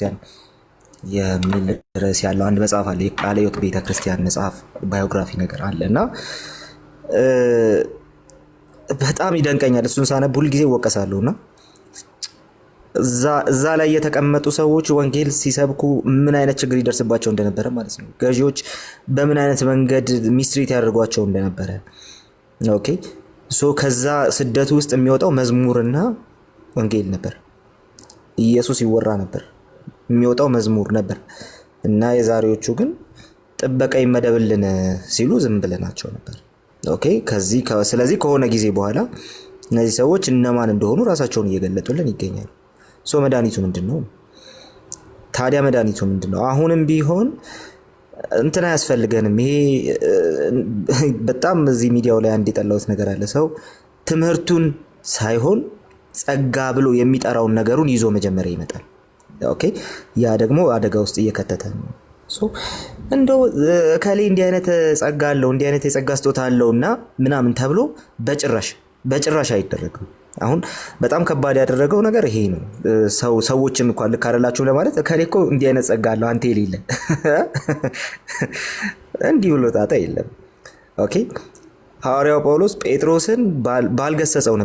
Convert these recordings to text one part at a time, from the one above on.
ቤተክርስቲያን የሚል ርዕስ ያለው አንድ መጽሐፍ አለ። የቃለ ሕይወት ቤተክርስቲያን መጽሐፍ ባዮግራፊ ነገር አለ እና በጣም ይደንቀኛል። እሱን ሳነብ ሁልጊዜ እወቀሳለሁ እና እዛ ላይ የተቀመጡ ሰዎች ወንጌል ሲሰብኩ ምን አይነት ችግር ይደርስባቸው እንደነበረ ማለት ነው። ገዢዎች በምን አይነት መንገድ ሚስትሪት ያደርጓቸው እንደነበረ ኦኬ። ከዛ ስደቱ ውስጥ የሚወጣው መዝሙርና ወንጌል ነበር። ኢየሱስ ይወራ ነበር፣ የሚወጣው መዝሙር ነበር እና የዛሬዎቹ ግን ጥበቃ ይመደብልን ሲሉ ዝም ብለናቸው ነበር። ኦኬ። ስለዚህ ከሆነ ጊዜ በኋላ እነዚህ ሰዎች እነማን እንደሆኑ ራሳቸውን እየገለጡልን ይገኛሉ። መድኃኒቱ ምንድን ነው ታዲያ? መድኃኒቱ ምንድን ነው? አሁንም ቢሆን እንትን አያስፈልገንም። ይሄ በጣም እዚህ ሚዲያው ላይ አንድ የጠላሁት ነገር አለ። ሰው ትምህርቱን ሳይሆን ጸጋ ብሎ የሚጠራውን ነገሩን ይዞ መጀመሪያ ይመጣል። ኦኬ። ያ ደግሞ አደጋ ውስጥ እየከተተ ነው። እንደው ከሌ እንዲህ አይነት ጸጋ አለው እንዲህ አይነት የጸጋ ስጦታ አለውና ምናምን ተብሎ በጭራሽ አይደረግም። አሁን በጣም ከባድ ያደረገው ነገር ይሄ ነው። ሰዎችን እንኳን ልክ አይደላችሁም ለማለት ከሌ እኮ እንዲህ አይነት ጸጋ አለው አንተ የሌለ እንዲህ ብሎ ጣጣ የለም። ኦኬ። ሐዋርያው ጳውሎስ ጴጥሮስን ባልገሰጸው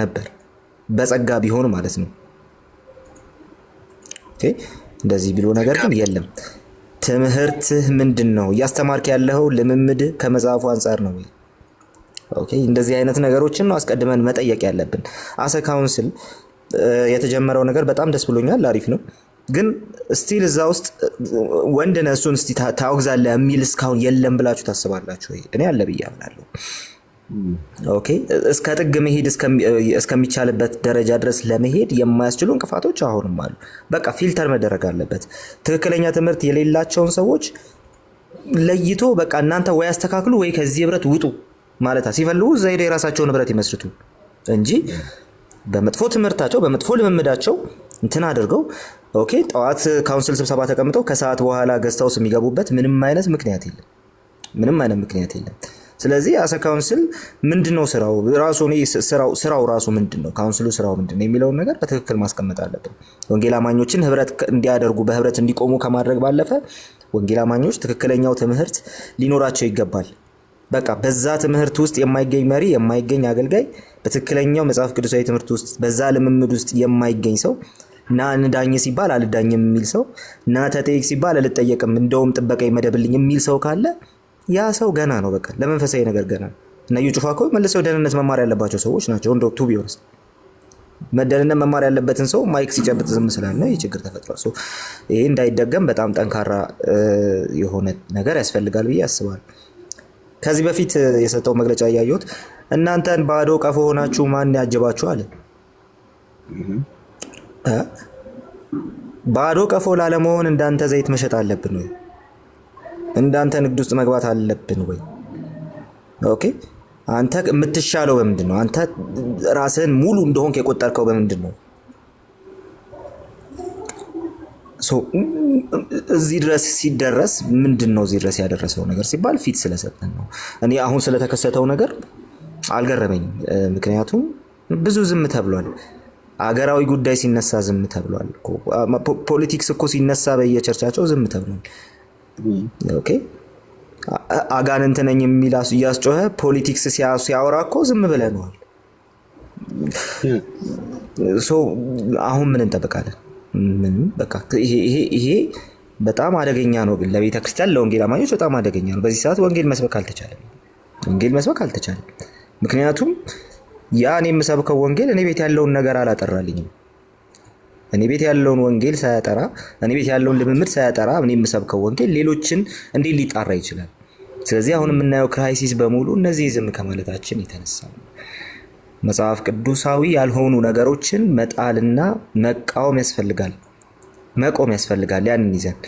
ነበር በጸጋ ቢሆን ማለት ነው። ኦኬ። እንደዚህ ብሎ ነገር ግን የለም። ትምህርትህ ምንድን ነው? እያስተማርክ ያለው ልምምድ ከመጽሐፉ አንጻር ነው ወይ? ኦኬ። እንደዚህ አይነት ነገሮችን ነው አስቀድመን መጠየቅ ያለብን። አሰ ካውንስል የተጀመረው ነገር በጣም ደስ ብሎኛል፣ አሪፍ ነው። ግን ስቲል እዛ ውስጥ ወንድ ነህ እሱን እስቲ ታወግዛለህ የሚል እስካሁን የለም ብላችሁ ታስባላችሁ ወይ? እኔ አለ ብዬ አምናለሁ። ኦኬ። እስከ ጥግ መሄድ እስከሚቻልበት ደረጃ ድረስ ለመሄድ የማያስችሉ እንቅፋቶች አሁንም አሉ። በቃ ፊልተር መደረግ አለበት። ትክክለኛ ትምህርት የሌላቸውን ሰዎች ለይቶ በቃ እናንተ ወይ አስተካክሉ ወይ ከዚህ ህብረት ውጡ ማለት ሲፈልጉ እዛ ሄደው የራሳቸውን ህብረት ይመስርቱ እንጂ በመጥፎ ትምህርታቸው በመጥፎ ልምምዳቸው እንትን አድርገው ኦኬ ጠዋት ካውንስል ስብሰባ ተቀምጠው ከሰዓት በኋላ ገስታውስ የሚገቡበት ምንም አይነት ምክንያት የለም። ስለዚህ አሰ ካውንስል ምንድነው ስራው ራሱ ምንድነው? ካውንስሉ ስራው ምንድነው የሚለውን ነገር በትክክል ማስቀመጥ አለብን። ወንጌል አማኞችን ህብረት እንዲያደርጉ በህብረት እንዲቆሙ ከማድረግ ባለፈ ወንጌል አማኞች ትክክለኛው ትምህርት ሊኖራቸው ይገባል። በቃ በዛ ትምህርት ውስጥ የማይገኝ መሪ፣ የማይገኝ አገልጋይ፣ በትክክለኛው መጽሐፍ ቅዱሳዊ ትምህርት ውስጥ በዛ ልምምድ ውስጥ የማይገኝ ሰው ና እንዳኝ ሲባል አልዳኝም የሚል ሰው፣ ና ተጠይቅ ሲባል አልጠየቅም እንደውም ጥበቃ ይመደብልኝ የሚል ሰው ካለ ያ ሰው ገና ነው። በቃ ለመንፈሳዊ ነገር ገና ነው። እና ዩጩፋ እኮ መልሰው ደህንነት መማር ያለባቸው ሰዎች ናቸው። እንደው ቱ ቢሆንስ መደህንነት መማር ያለበትን ሰው ማይክ ሲጨብጥ ዝም ስላለ ይህ ችግር ተፈጥሯል። ይሄ እንዳይደገም በጣም ጠንካራ የሆነ ነገር ያስፈልጋል ብዬ አስባለሁ። ከዚህ በፊት የሰጠው መግለጫ እያየሁት እናንተን ባዶ ቀፎ ሆናችሁ ማን ያጀባችሁ አለ። ባዶ ቀፎ ላለመሆን እንዳንተ ዘይት መሸጥ አለብን ወይ? እንዳንተ ንግድ ውስጥ መግባት አለብን ወይ? ኦኬ። አንተ የምትሻለው በምንድን ነው? አንተ ራስህን ሙሉ እንደሆንክ የቆጠርከው በምንድን ነው? እዚህ ድረስ ሲደረስ ምንድን ነው እዚህ ድረስ ያደረሰው ነገር ሲባል ፊት ስለሰጠን ነው። እኔ አሁን ስለተከሰተው ነገር አልገረመኝም። ምክንያቱም ብዙ ዝም ተብሏል። አገራዊ ጉዳይ ሲነሳ ዝም ተብሏል። ፖለቲክስ እኮ ሲነሳ በየቸርቻቸው ዝም ተብሏል። ኦኬ። አጋንንት ነኝ የሚል እያስጮኸ ፖለቲክስ ሲያወራ እኮ ዝም ብለነዋል። አሁን ምን እንጠብቃለን? ምን በቃ ይሄ በጣም አደገኛ ነው። ግን ለቤተ ክርስቲያን ለወንጌል አማኞች በጣም አደገኛ ነው። በዚህ ሰዓት ወንጌል መስበክ አልተቻለም። ምክንያቱም ያ እኔ የምሰብከው ወንጌል እኔ ቤት ያለውን ነገር አላጠራልኝም። እኔ ቤት ያለውን ወንጌል ሳያጠራ፣ እኔ ቤት ያለውን ልምምድ ሳያጠራ እኔ የምሰብከው ወንጌል ሌሎችን እንዴት ሊጣራ ይችላል? ስለዚህ አሁን የምናየው ክራይሲስ በሙሉ እነዚህ ዝም ከማለታችን የተነሳ ነው። መጽሐፍ ቅዱሳዊ ያልሆኑ ነገሮችን መጣልና መቃወም ያስፈልጋል፣ መቆም ያስፈልጋል። ያንን ይዘን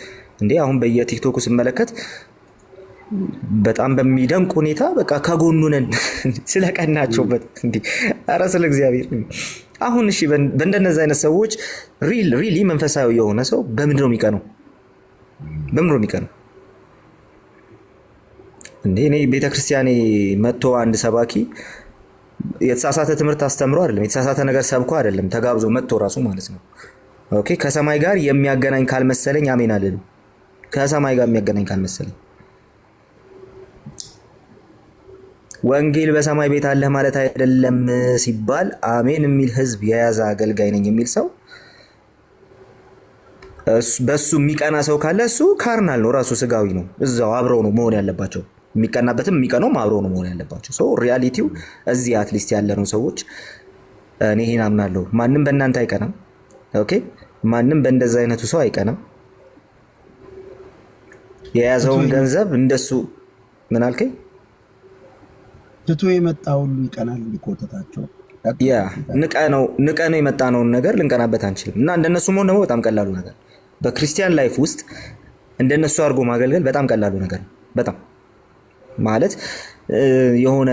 አሁን በየቲክቶኩ ስመለከት በጣም በሚደንቅ ሁኔታ በቃ ከጎኑ ነን ስለቀናቸውበት ኧረ ስለ እግዚአብሔር አሁን እሺ በእንደነዚህ አይነት ሰዎች ሪሊ መንፈሳዊ የሆነ ሰው በምንድን ነው የሚቀነው? እኔ ቤተክርስቲያኔ መጥቶ አንድ ሰባኪ የተሳሳተ ትምህርት አስተምሮ አይደለም፣ የተሳሳተ ነገር ሰብኮ አይደለም፣ ተጋብዞ መጥቶ ራሱ ማለት ነው። ኦኬ ከሰማይ ጋር የሚያገናኝ ካልመሰለኝ አሜን አልልም። ከሰማይ ጋር የሚያገናኝ ካልመሰለኝ ወንጌል በሰማይ ቤት አለ ማለት አይደለም ሲባል አሜን የሚል ህዝብ የያዘ አገልጋይ ነኝ የሚል ሰው በሱ የሚቀና ሰው ካለ እሱ ካርናል ነው፣ ራሱ ስጋዊ ነው። እዛው አብረው ነው መሆን ያለባቸው። የሚቀናበትም የሚቀናውም አብረው ነው መሆን ያለባቸው። ሶ ሪያሊቲው እዚህ አትሊስት ያለነው ሰዎች እኔ ይሄን አምናለሁ። ማንም በእናንተ አይቀናም። ኦኬ ማንም በእንደዛ አይነቱ ሰው አይቀናም። የያዘውን ገንዘብ እንደሱ ምን አልከኝ? ትቶ የመጣ ሁሉ ይቀናል። ሊቆጠታቸው ያ ንቀነው የመጣነውን ነገር ልንቀናበት አንችልም። እና እንደነሱ መሆን ደግሞ በጣም ቀላሉ ነገር በክርስቲያን ላይፍ ውስጥ እንደነሱ አድርጎ ማገልገል በጣም ቀላሉ ነገር ነው። በጣም ማለት የሆነ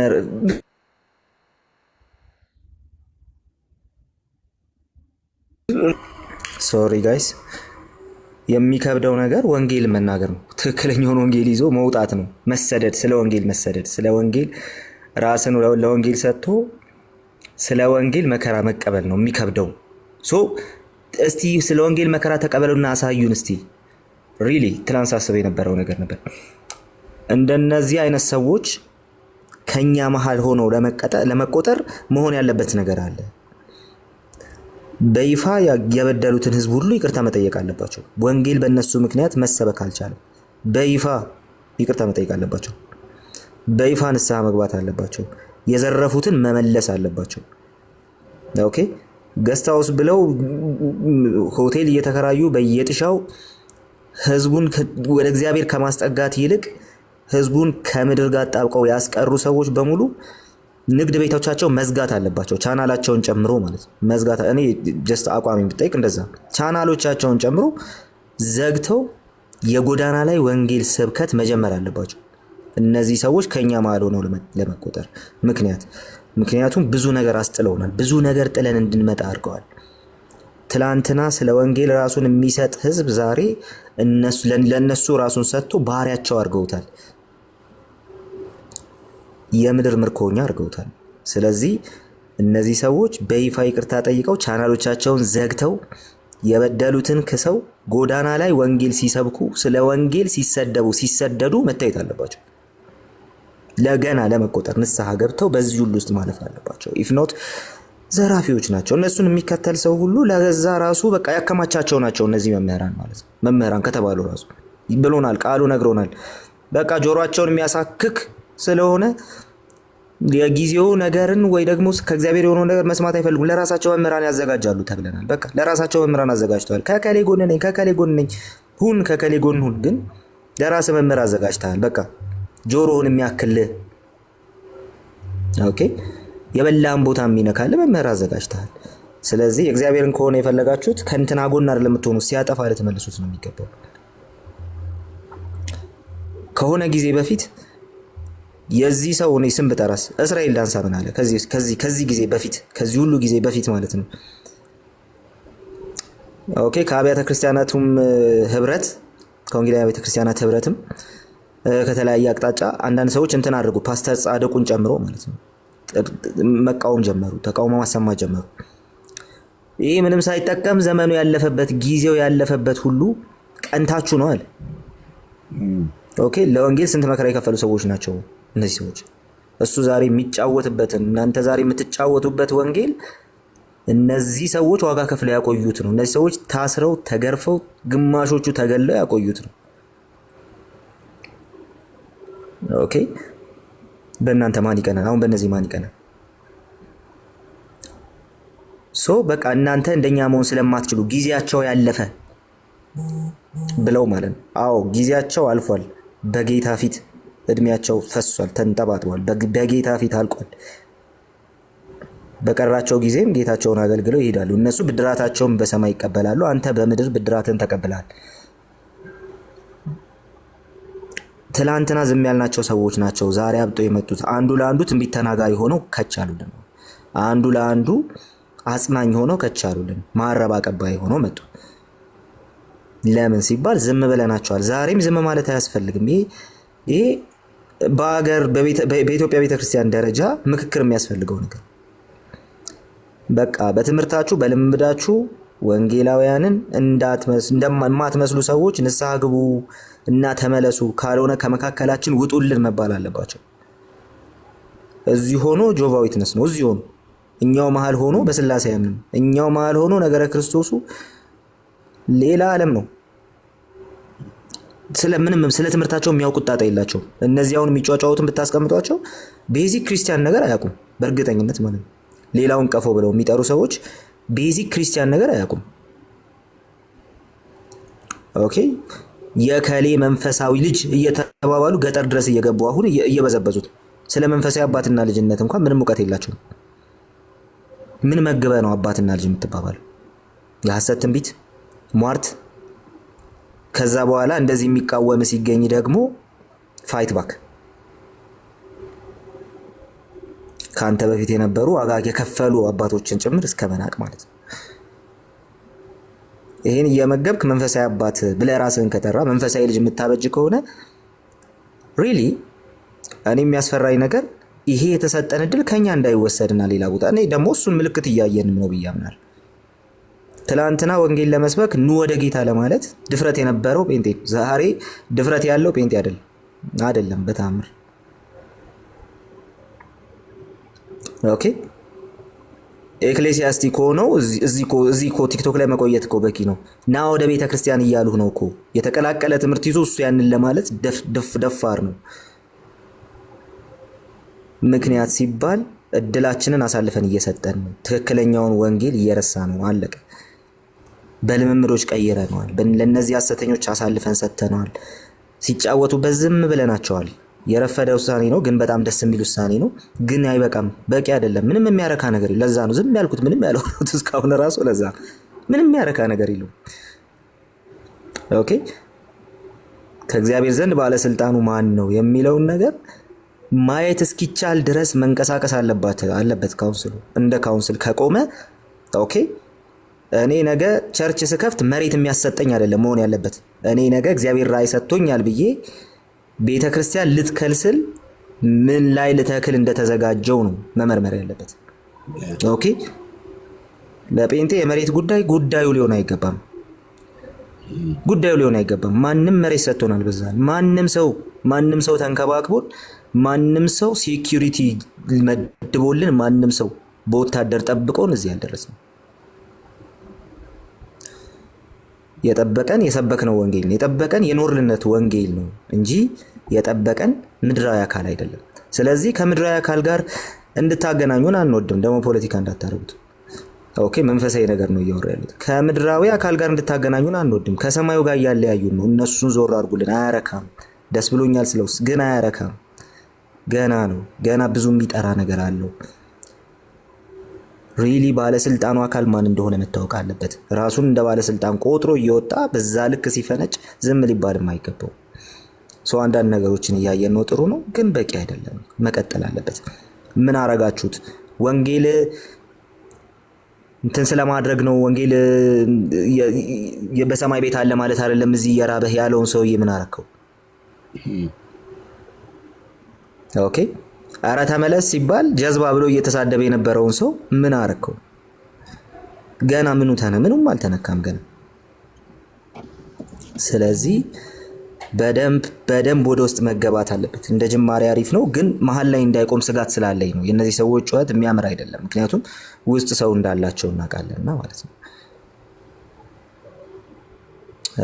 ሶሪ ጋይስ የሚከብደው ነገር ወንጌል መናገር ነው። ትክክለኛውን ወንጌል ይዞ መውጣት ነው። መሰደድ፣ ስለ ወንጌል መሰደድ፣ ስለ ወንጌል ራስን ለወንጌል ሰጥቶ ስለ ወንጌል መከራ መቀበል ነው የሚከብደው። ሶ እስቲ ስለ ወንጌል መከራ ተቀበሉና አሳዩን እስቲ። ሪሊ ትላንት ሳስበው የነበረው ነገር ነበር። እንደነዚህ አይነት ሰዎች ከኛ መሃል ሆነው ለመቆጠር መሆን ያለበት ነገር አለ። በይፋ የበደሉትን ህዝብ ሁሉ ይቅርታ መጠየቅ አለባቸው። ወንጌል በእነሱ ምክንያት መሰበክ አልቻለም። በይፋ ይቅርታ መጠየቅ አለባቸው። በይፋ ንስሐ መግባት አለባቸው። የዘረፉትን መመለስ አለባቸው። ኦኬ ገስት ሃውስ ብለው ሆቴል እየተከራዩ በየጥሻው ህዝቡን ወደ እግዚአብሔር ከማስጠጋት ይልቅ ህዝቡን ከምድር ጋር ጣብቀው ያስቀሩ ሰዎች በሙሉ ንግድ ቤቶቻቸው መዝጋት አለባቸው። ቻናላቸውን ጨምሮ ማለት ነው መዝጋት። እኔ ጀስት አቋም ብጠይቅ እንደዛ ቻናሎቻቸውን ጨምሮ ዘግተው የጎዳና ላይ ወንጌል ስብከት መጀመር አለባቸው። እነዚህ ሰዎች ከኛ መሃል ሆነው ለመቆጠር ምክንያቱም ብዙ ነገር አስጥለውናል። ብዙ ነገር ጥለን እንድንመጣ አድርገዋል። ትላንትና ስለ ወንጌል ራሱን የሚሰጥ ህዝብ ዛሬ ለነሱ ራሱን ሰጥቶ ባሪያቸው አድርገውታል። የምድር ምርኮኛ አድርገውታል። ስለዚህ እነዚህ ሰዎች በይፋ ይቅርታ ጠይቀው ቻናሎቻቸውን ዘግተው የበደሉትን ክሰው ጎዳና ላይ ወንጌል ሲሰብኩ ስለ ወንጌል ሲሰደዱ መታየት አለባቸው። ለገና ለመቆጠር ንስሐ ገብተው በዚህ ሁሉ ውስጥ ማለፍ አለባቸው። ኢፍ ኖት ዘራፊዎች ናቸው። እነሱን የሚከተል ሰው ሁሉ ለዛ ራሱ በቃ ያከማቻቸው ናቸው። እነዚህ መምህራን ማለት ነው። መምህራን ከተባሉ ራሱ ብሎናል፣ ቃሉ ነግሮናል። በቃ ጆሮአቸውን የሚያሳክክ ስለሆነ የጊዜው ነገርን ወይ ደግሞ ከእግዚአብሔር የሆነው ነገር መስማት አይፈልጉም። ለራሳቸው መምህራን ያዘጋጃሉ ተብለናል። በቃ ለራሳቸው መምህራን አዘጋጅተዋል። ከከሌ ጎን ነኝ ሁን፣ ከከሌ ጎን ሁን። ግን ለራስ መምህር አዘጋጅተሃል። በቃ ጆሮውን የሚያክል ኦኬ የበላን ቦታ የሚነካል መምህር አዘጋጅተሃል። ስለዚህ እግዚአብሔርን ከሆነ የፈለጋችሁት ከእንትና ጎን አይደለም የምትሆኑ፣ ሲያጠፋ ልትመልሱት ነው የሚገባው። ከሆነ ጊዜ በፊት የዚህ ሰው እኔ ስም ብጠራስ እስራኤል ዳንሳ ምን አለ? ከዚህ ጊዜ በፊት ከዚህ ሁሉ ጊዜ በፊት ማለት ነው። ኦኬ ከአብያተ ክርስቲያናቱም ህብረት ከወንጌላውያን ቤተ ክርስቲያናት ህብረትም ከተለያየ አቅጣጫ አንዳንድ ሰዎች እንትን አድርጉ፣ ፓስተር ጻድቁን ጨምሮ ማለት ነው መቃወም ጀመሩ፣ ተቃውሞ ማሰማት ጀመሩ። ይሄ ምንም ሳይጠቀም ዘመኑ ያለፈበት ጊዜው ያለፈበት ሁሉ ቀንታችሁ ነው አለ። ኦኬ ለወንጌል ስንት መከራ የከፈሉ ሰዎች ናቸው እነዚህ ሰዎች። እሱ ዛሬ የሚጫወትበትን እናንተ ዛሬ የምትጫወቱበት ወንጌል እነዚህ ሰዎች ዋጋ ከፍለው ያቆዩት ነው። እነዚህ ሰዎች ታስረው ተገርፈው ግማሾቹ ተገለው ያቆዩት ነው። ኦኬ በእናንተ ማን ይቀናል? አሁን በእነዚህ ማን ይቀናል? ሶ በቃ እናንተ እንደኛ መሆን ስለማትችሉ ጊዜያቸው ያለፈ ብለው ማለት ነው። አዎ ጊዜያቸው አልፏል። በጌታ ፊት እድሜያቸው ፈሷል፣ ተንጠባጥቧል። በጌታ ፊት አልቋል። በቀራቸው ጊዜም ጌታቸውን አገልግለው ይሄዳሉ። እነሱ ብድራታቸውን በሰማይ ይቀበላሉ። አንተ በምድር ብድራትን ተቀብለሃል። ትላንትና ዝም ያልናቸው ሰዎች ናቸው ዛሬ አብጠው የመጡት። አንዱ ለአንዱ ትንቢት ተናጋሪ ሆነው ከቻሉልን፣ አንዱ ለአንዱ አጽናኝ ሆነው ከቻሉልን፣ ማረብ አቀባይ ሆነው መጡ። ለምን ሲባል ዝም ብለናቸዋል። ዛሬም ዝም ማለት አያስፈልግም። ይሄ በአገር በኢትዮጵያ ቤተክርስቲያን ደረጃ ምክክር የሚያስፈልገው ነገር በቃ በትምህርታችሁ በልምዳችሁ ወንጌላውያንን እንደማትመስሉ ሰዎች ንስሐ ግቡ እና ተመለሱ፣ ካልሆነ ከመካከላችን ውጡልን መባል አለባቸው። እዚህ ሆኖ ጆቫ ዊትነስ ነው። እዚህ ሆኖ እኛው መሃል ሆኖ በስላሴ ያምን እኛው መሃል ሆኖ ነገረ ክርስቶሱ ሌላ ዓለም ነው። ስለ ትምህርታቸው የሚያውቁት ጣጣ የላቸው። እነዚህ አሁን የሚጫጫውትን ብታስቀምጧቸው ቤዚክ ክርስቲያን ነገር አያውቁም በእርግጠኝነት ማለት ነው። ሌላውን ቀፎ ብለው የሚጠሩ ሰዎች ቤዚክ ክርስቲያን ነገር አያውቁም። ኦኬ የከሌ መንፈሳዊ ልጅ እየተባባሉ ገጠር ድረስ እየገቡ አሁን እየበዘበዙት ስለ መንፈሳዊ አባትና ልጅነት እንኳን ምንም እውቀት የላቸውም። ምን መግበ ነው አባትና ልጅ የምትባባለው? የሐሰት ትንቢት ሟርት። ከዛ በኋላ እንደዚህ የሚቃወም ሲገኝ ደግሞ ፋይት ባክ ካንተ በፊት የነበሩ ዋጋ የከፈሉ አባቶችን ጭምር እስከ መናቅ ማለት ነው። ይሄን እየመገብክ መንፈሳዊ አባት ብለህ ራስህን ከተራ መንፈሳዊ ልጅ የምታበጅ ከሆነ ሪሊ እኔ የሚያስፈራኝ ነገር ይሄ የተሰጠን እድል ከኛ እንዳይወሰድና ሌላ ቦታ እኔ ደግሞ እሱን ምልክት እያየንም ነው ብዬ አምናለሁ። ትላንትና ወንጌል ለመስበክ ኑ ወደ ጌታ ለማለት ድፍረት የነበረው ጴንጤ ዛሬ ድፍረት ያለው ጴንጤ አይደለም በታምር። ኦኬ ኤክሌሲያስቲክ ሆነው እዚህ እኮ ቲክቶክ ላይ መቆየት እኮ በቂ ነው። ና ወደ ቤተ ክርስቲያን እያሉህ ነው እኮ የተቀላቀለ ትምህርት ይዞ እሱ ያንን ለማለት ደፋር ነው። ምክንያት ሲባል እድላችንን አሳልፈን እየሰጠን ነው። ትክክለኛውን ወንጌል እየረሳ ነው። አለቀ። በልምምዶች ቀይረነዋል። ለነዚህ ሐሰተኞች አሳልፈን ሰጥተነዋል። ሲጫወቱ በዝም ብለናቸዋል። የረፈደ ውሳኔ ነው፣ ግን በጣም ደስ የሚል ውሳኔ ነው። ግን አይበቃም፣ በቂ አይደለም። ምንም የሚያረካ ነገር የለም። ለዛ ነው ዝም ያልኩት። ምንም ያልሆኑት እስካሁን ራሱ ለዛ ምንም የሚያረካ ነገር የለም። ኦኬ ከእግዚአብሔር ዘንድ ባለስልጣኑ ማን ነው የሚለውን ነገር ማየት እስኪቻል ድረስ መንቀሳቀስ አለበት ካውንስሉ። እንደ ካውንስል ከቆመ ኦኬ እኔ ነገ ቸርች ስከፍት መሬት የሚያሰጠኝ አይደለም መሆን ያለበት። እኔ ነገ እግዚአብሔር ራእይ ሰጥቶኛል ብዬ ቤተ ክርስቲያን ልትከልስል ምን ላይ ልተክል እንደተዘጋጀው ነው መመርመር ያለበት። ኦኬ ለጴንጤ የመሬት ጉዳዩ ሊሆን አይገባም። ማንም መሬት ሰጥቶናል። በዛ ማንም ሰው ተንከባክቦን ማንም ሰው ሴኩሪቲ መድቦልን ማንም ሰው በወታደር ጠብቆን እዚህ ያልደረስነው። የጠበቀን የሰበክነው ወንጌል ነው። የጠበቀን የኖርልነት ወንጌል ነው እንጂ የጠበቀን ምድራዊ አካል አይደለም። ስለዚህ ከምድራዊ አካል ጋር እንድታገናኙን አንወድም። ደግሞ ፖለቲካ እንዳታረጉት። ኦኬ መንፈሳዊ ነገር ነው እያወራ ያሉት። ከምድራዊ አካል ጋር እንድታገናኙን አንወድም። ከሰማዩ ጋር እያለያዩን ነው። እነሱን ዞር አድርጉልን። አያረካም። ደስ ብሎኛል ስለውስ ግን አያረካም። ገና ብዙ የሚጠራ ነገር አለው። ሪሊ ባለስልጣኑ አካል ማን እንደሆነ መታወቅ አለበት። ራሱን እንደ ባለስልጣን ቆጥሮ እየወጣ በዛ ልክ ሲፈነጭ ዝም ሊባልም አይገባው። ሰው አንዳንድ ነገሮችን እያየን ነው። ጥሩ ነው፣ ግን በቂ አይደለም። መቀጠል አለበት። ምን አረጋችሁት? ወንጌል እንትን ስለማድረግ ነው። ወንጌል በሰማይ ቤት አለ ማለት አይደለም። እዚህ የራበህ ያለውን ሰውዬ ምን አረከው? ኦኬ አረ ተመለስ ሲባል ጀዝባ ብሎ እየተሳደበ የነበረውን ሰው ምን አረከው? ገና ምኑም አልተነካም ገና። ስለዚህ በደንብ ወደ ውስጥ መገባት አለበት። እንደ ጅማሬ አሪፍ ነው፣ ግን መሀል ላይ እንዳይቆም ስጋት ስላለኝ ነው። የእነዚህ ሰዎች ጩኸት የሚያምር አይደለም። ምክንያቱም ውስጥ ሰው እንዳላቸው እናውቃለንና ማለት ነው።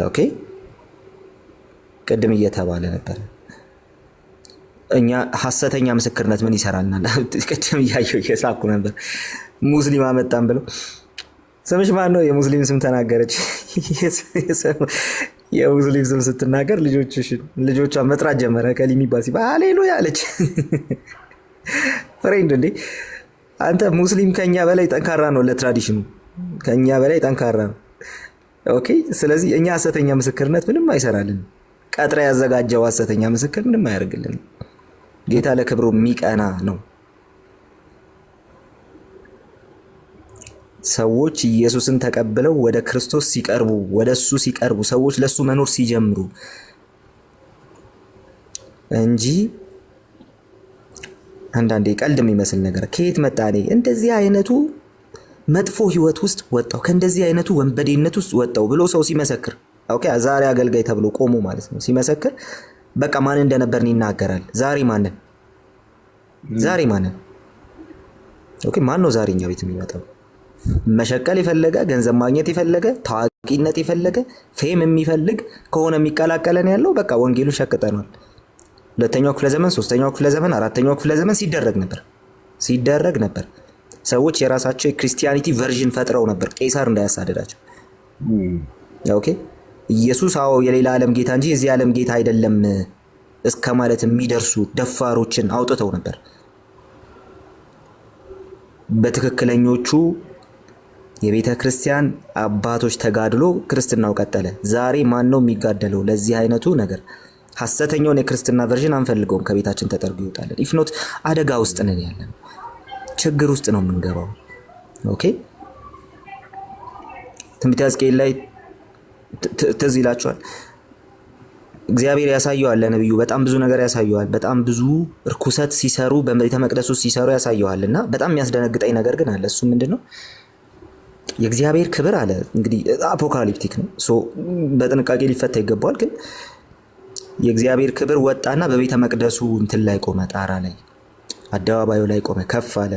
ኦኬ ቅድም እየተባለ ነበር እኛ ሐሰተኛ ምስክርነት ምን ይሰራልናል? ቅድም እያየሁ እየሳኩ ነበር። ሙስሊም አመጣን ብለው ስምሽ ማን ነው? የሙስሊም ስም ተናገረች። የሙስሊም ስም ስትናገር ልጆቿ መጥራት ጀመረ። ከሊ የሚባል ሲባል ሃሌሉያ አለች። ፍሬንድ እንዴ አንተ ሙስሊም ከኛ በላይ ጠንካራ ነው። ለትራዲሽኑ ከኛ በላይ ጠንካራ ነው። ኦኬ ስለዚህ እኛ ሐሰተኛ ምስክርነት ምንም አይሰራልን። ቀጥራ ያዘጋጀው ሐሰተኛ ምስክር ምንም አያደርግልን። ጌታ ለክብሩ የሚቀና ነው። ሰዎች ኢየሱስን ተቀብለው ወደ ክርስቶስ ሲቀርቡ፣ ወደሱ ሲቀርቡ፣ ሰዎች ለሱ መኖር ሲጀምሩ እንጂ አንዳንዴ ቀልድ የሚመስል ነገር ከየት መጣ? እኔ እንደዚህ አይነቱ መጥፎ ህይወት ውስጥ ወጣው ከእንደዚህ አይነቱ ወንበዴነት ውስጥ ወጣው ብሎ ሰው ሲመሰክር፣ ኦኬ ዛሬ አገልጋይ ተብሎ ቆሞ ማለት ነው ሲመሰክር፣ በቃ ማን እንደነበርን ይናገራል። ዛሬ ማንን ኦኬ ማን ነው ዛሬ እኛ ቤት የሚመጣው? መሸቀል የፈለገ ገንዘብ ማግኘት የፈለገ ታዋቂነት የፈለገ ፌም የሚፈልግ ከሆነ የሚቀላቀለን ያለው በቃ ወንጌሉን ሸቅጠናል። ሁለተኛው ክፍለ ዘመን፣ ሶስተኛው ክፍለ ዘመን፣ አራተኛው ክፍለ ዘመን ሲደረግ ነበር። ሰዎች የራሳቸው የክርስቲያኒቲ ቨርዥን ፈጥረው ነበር ቄሳር እንዳያሳደዳቸው። ኦኬ ኢየሱስ አዎ የሌላ ዓለም ጌታ እንጂ የዚህ ዓለም ጌታ አይደለም እስከ ማለት የሚደርሱ ደፋሮችን አውጥተው ነበር። በትክክለኞቹ የቤተ ክርስቲያን አባቶች ተጋድሎ ክርስትናው ቀጠለ። ዛሬ ማን ነው የሚጋደለው ለዚህ አይነቱ ነገር? ሐሰተኛውን የክርስትና ቨርዥን አንፈልገውም፣ ከቤታችን ተጠርጎ ይወጣለን። ኢፍኖት አደጋ ውስጥ ነን ያለን፣ ችግር ውስጥ ነው የምንገባው። ኦኬ ትንቢተ ሕዝቅኤል ላይ ትዝ ይላችኋል። እግዚአብሔር ያሳየዋል ለነብዩ በጣም ብዙ ነገር ያሳየዋል። በጣም ብዙ እርኩሰት ሲሰሩ በቤተ መቅደስ ውስጥ ሲሰሩ ያሳየዋል። እና በጣም የሚያስደነግጠኝ ነገር ግን አለ። እሱ ምንድነው? የእግዚአብሔር ክብር አለ። እንግዲህ አፖካሊፕቲክ ነው፣ በጥንቃቄ ሊፈታ ይገባዋል። ግን የእግዚአብሔር ክብር ወጣና በቤተ መቅደሱ እንትን ላይ ቆመ፣ ጣራ ላይ አደባባዩ ላይ ቆመ፣ ከፍ አለ፣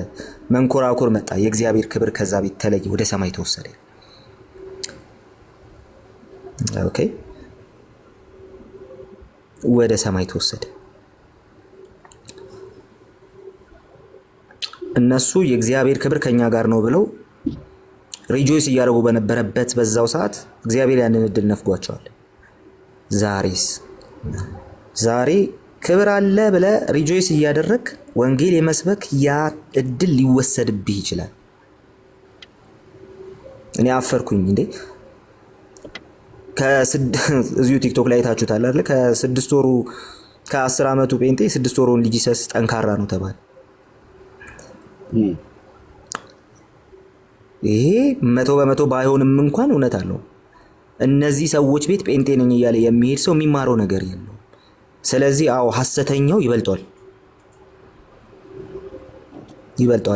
መንኮራኩር መጣ። የእግዚአብሔር ክብር ከዛ ቤት ተለየ፣ ወደ ሰማይ ተወሰደ። ኦኬ ወደ ሰማይ ተወሰደ። እነሱ የእግዚአብሔር ክብር ከኛ ጋር ነው ብለው ሪጆይስ እያደረጉ በነበረበት በዛው ሰዓት እግዚአብሔር ያንን እድል ነፍጓቸዋል። ዛሬ ክብር አለ ብለ ሪጆይስ እያደረግ ወንጌል የመስበክ ያ እድል ሊወሰድብህ ይችላል። እኔ አፈርኩኝ እንዴ! እዚሁ ቲክቶክ ላይ ታችሁታል አይደል? ከ6 ወሩ ከ10 ዓመቱ ጴንጤ 6 ወሩን ልጅ ሰስ ጠንካራ ነው ተባለ። ይሄ 100% ባይሆንም እንኳን እውነት አለው። እነዚህ ሰዎች ቤት ጴንጤ ነኝ እያለ የሚሄድ ሰው የሚማረው ነገር የለው። ስለዚህ አዎ ሐሰተኛው ይበልጧል፣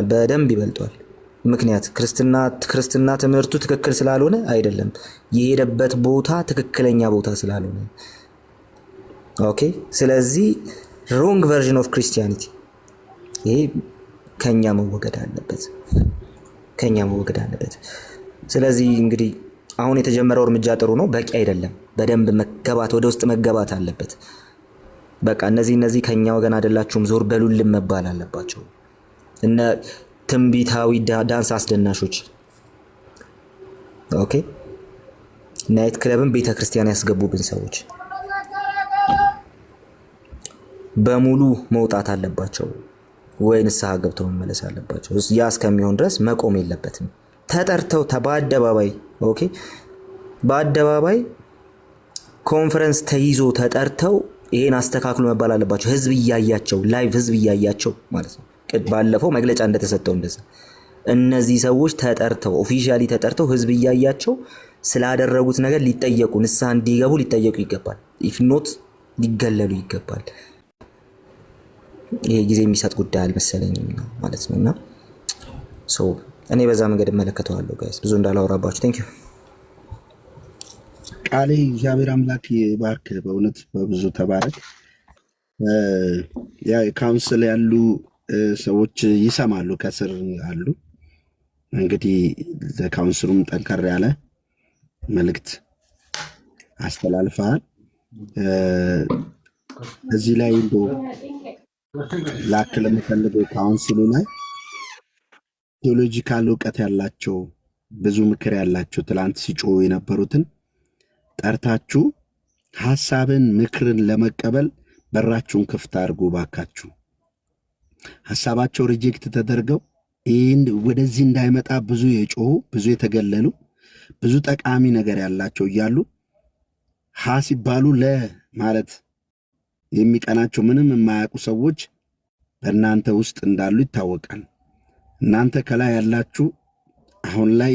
በደንብ ይበልጧል። ምክንያት ክርስትና ትምህርቱ ትክክል ስላልሆነ አይደለም፣ የሄደበት ቦታ ትክክለኛ ቦታ ስላልሆነ። ኦኬ ስለዚህ ሮንግ ቨርዥን ኦፍ ክርስቲያኒቲ ይሄ ከኛ መወገድ አለበት። ስለዚህ እንግዲህ አሁን የተጀመረው እርምጃ ጥሩ ነው፣ በቂ አይደለም። በደንብ ወደ ውስጥ መገባት አለበት። በቃ እነዚህ ከኛ ወገን አይደላችሁም ዞር በሉልን መባል አለባቸው። እነ ትንቢታዊ ዳንስ አስደናሾች ኦኬ ናይት ክለብን ቤተክርስቲያን ያስገቡብን ሰዎች በሙሉ መውጣት አለባቸው ወይ ንስሐ ገብተው መመለስ አለባቸው። ያ እስከሚሆን ድረስ መቆም የለበትም። ተጠርተው በአደባባይ ኦኬ በአደባባይ ኮንፈረንስ ተይዞ ተጠርተው ይሄን አስተካክሉ መባል አለባቸው። ህዝብ እያያቸው ላይቭ ህዝብ እያያቸው ማለት ነው። ባለፈው መግለጫ እንደተሰጠው እንደዛ እነዚህ ሰዎች ተጠርተው ኦፊሻሊ ተጠርተው ህዝብ እያያቸው ስላደረጉት ነገር ሊጠየቁ ንስሐ እንዲገቡ ሊጠየቁ ይገባል። ኢፍ ኖት ሊገለሉ ይገባል። ይሄ ጊዜ የሚሰጥ ጉዳይ አልመሰለኝም ማለት ነውና እኔ በዛ መንገድ እመለከተዋለሁ። ጋይስ ብዙ እንዳላወራባችሁ ቴንክ ዩ። ቃሌ እግዚአብሔር አምላክ ይባርክ። በእውነት በብዙ ተባረክ። ያ ካውንስል ያሉ ሰዎች ይሰማሉ፣ ከስር አሉ። እንግዲህ ለካውንስሉም ጠንከር ያለ መልእክት አስተላልፈሃል። እዚህ ላይ እንዶ ላክል የምፈልገው ካውንስሉ ላይ ቴዎሎጂካል እውቀት ያላቸው ብዙ ምክር ያላቸው ትላንት ሲጮሁ የነበሩትን ጠርታችሁ ሐሳብን ምክርን ለመቀበል በራችሁን ክፍት አድርጉ ባካችሁ። ሐሳባቸው ሪጀክት ተደርገው ይህን ወደዚህ እንዳይመጣ ብዙ የጮሁ ብዙ የተገለሉ ብዙ ጠቃሚ ነገር ያላቸው እያሉ ሲባሉ ለማለት የሚቀናቸው ምንም የማያውቁ ሰዎች በእናንተ ውስጥ እንዳሉ ይታወቃል። እናንተ ከላይ ያላችሁ አሁን ላይ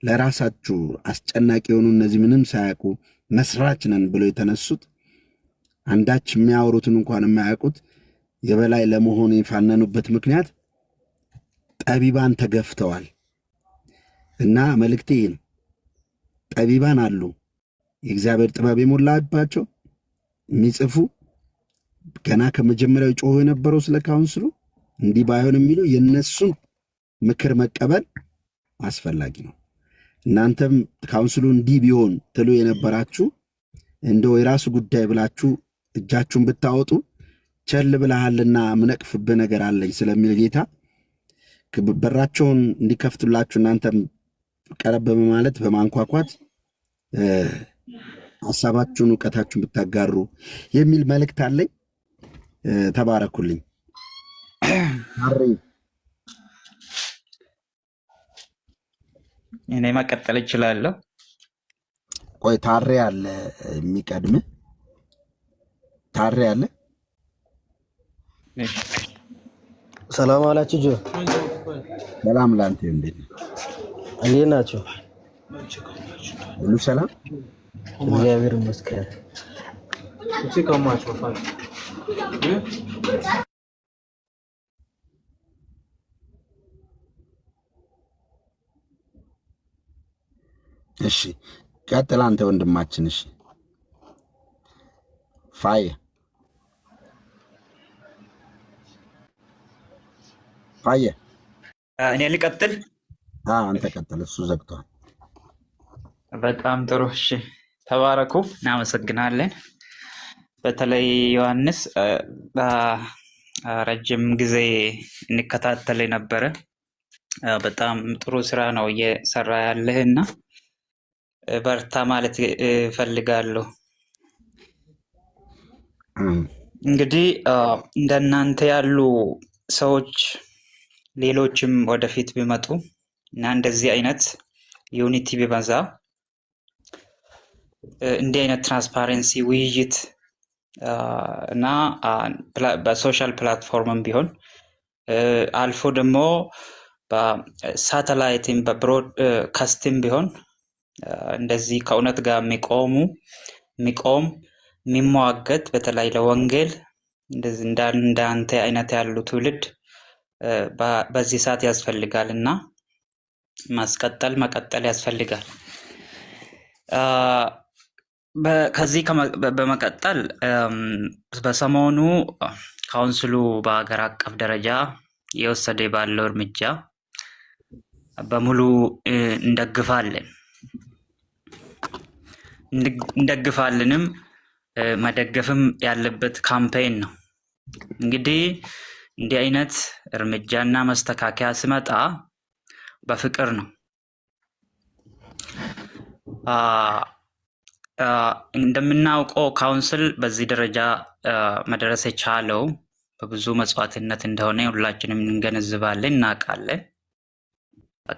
ለራሳችሁ አስጨናቂ የሆኑ እነዚህ ምንም ሳያውቁ መስራች ነን ብለው የተነሱት አንዳች የሚያወሩትን እንኳን የማያውቁት የበላይ ለመሆን የፋነኑበት ምክንያት ጠቢባን ተገፍተዋል። እና መልእክቴ ነው። ጠቢባን አሉ፣ የእግዚአብሔር ጥበብ የሞላባቸው የሚጽፉ ገና ከመጀመሪያው ጮሆ የነበረው ስለ ካውንስሉ እንዲህ ባይሆን የሚለው የነሱን ምክር መቀበል አስፈላጊ ነው። እናንተም ካውንስሉ እንዲህ ቢሆን ትሉ የነበራችሁ እንደው የራሱ ጉዳይ ብላችሁ እጃችሁን ብታወጡ ቸል ብለሃልና ምነቅፍብህ ነገር አለኝ ስለሚል ጌታ በራቸውን እንዲከፍቱላችሁ እናንተም ቀረብ በማለት በማንኳኳት ሀሳባችሁን እውቀታችሁን ብታጋሩ የሚል መልእክት አለኝ። ተባረኩልኝ። እኔ መቀጠል እችላለሁ? ቆይ ታሬ አለ የሚቀድም ታሬ አለ። ሰላም አላችሁ ጆ። ሰላም ላንተ። እንዴት ናችሁ? ሁሉ ሰላም፣ እግዚአብሔር ይመስገን። እሺ ቀጥል አንተ ወንድማችን። እሺ ፋየ እኔ ልቀጥል? አንተ ቀጥል፣ እሱ ዘግቷል። በጣም ጥሩ። እሺ ተባረኩ፣ እናመሰግናለን። በተለይ ዮሐንስ ረጅም ጊዜ እንከታተል ነበረ። በጣም ጥሩ ስራ ነው እየሰራ ያለህ እና በርታ ማለት እፈልጋለሁ። እንግዲህ እንደናንተ ያሉ ሰዎች ሌሎችም ወደፊት ቢመጡ እና እንደዚህ አይነት ዩኒቲ ቢበዛ እንዲህ አይነት ትራንስፓረንሲ ውይይት እና በሶሻል ፕላትፎርምም ቢሆን አልፎ ደግሞ በሳተላይትም በብሮድካስትም ቢሆን እንደዚህ ከእውነት ጋር የሚቆም የሚሟገት በተለይ ለወንጌል እንደዚህ እንዳንተ አይነት ያሉ ትውልድ በዚህ ሰዓት ያስፈልጋል እና መቀጠል ያስፈልጋል። ከዚህ በመቀጠል በሰሞኑ ካውንስሉ በሀገር አቀፍ ደረጃ የወሰደ ባለው እርምጃ በሙሉ እንደግፋለንም መደገፍም ያለበት ካምፔን ነው። እንግዲህ እንዲህ አይነት እርምጃና መስተካከያ ሲመጣ በፍቅር ነው። እንደምናውቀው ካውንስል በዚህ ደረጃ መድረስ የቻለው በብዙ መስዋዕትነት እንደሆነ ሁላችንም እንገነዝባለን፣ እናውቃለን።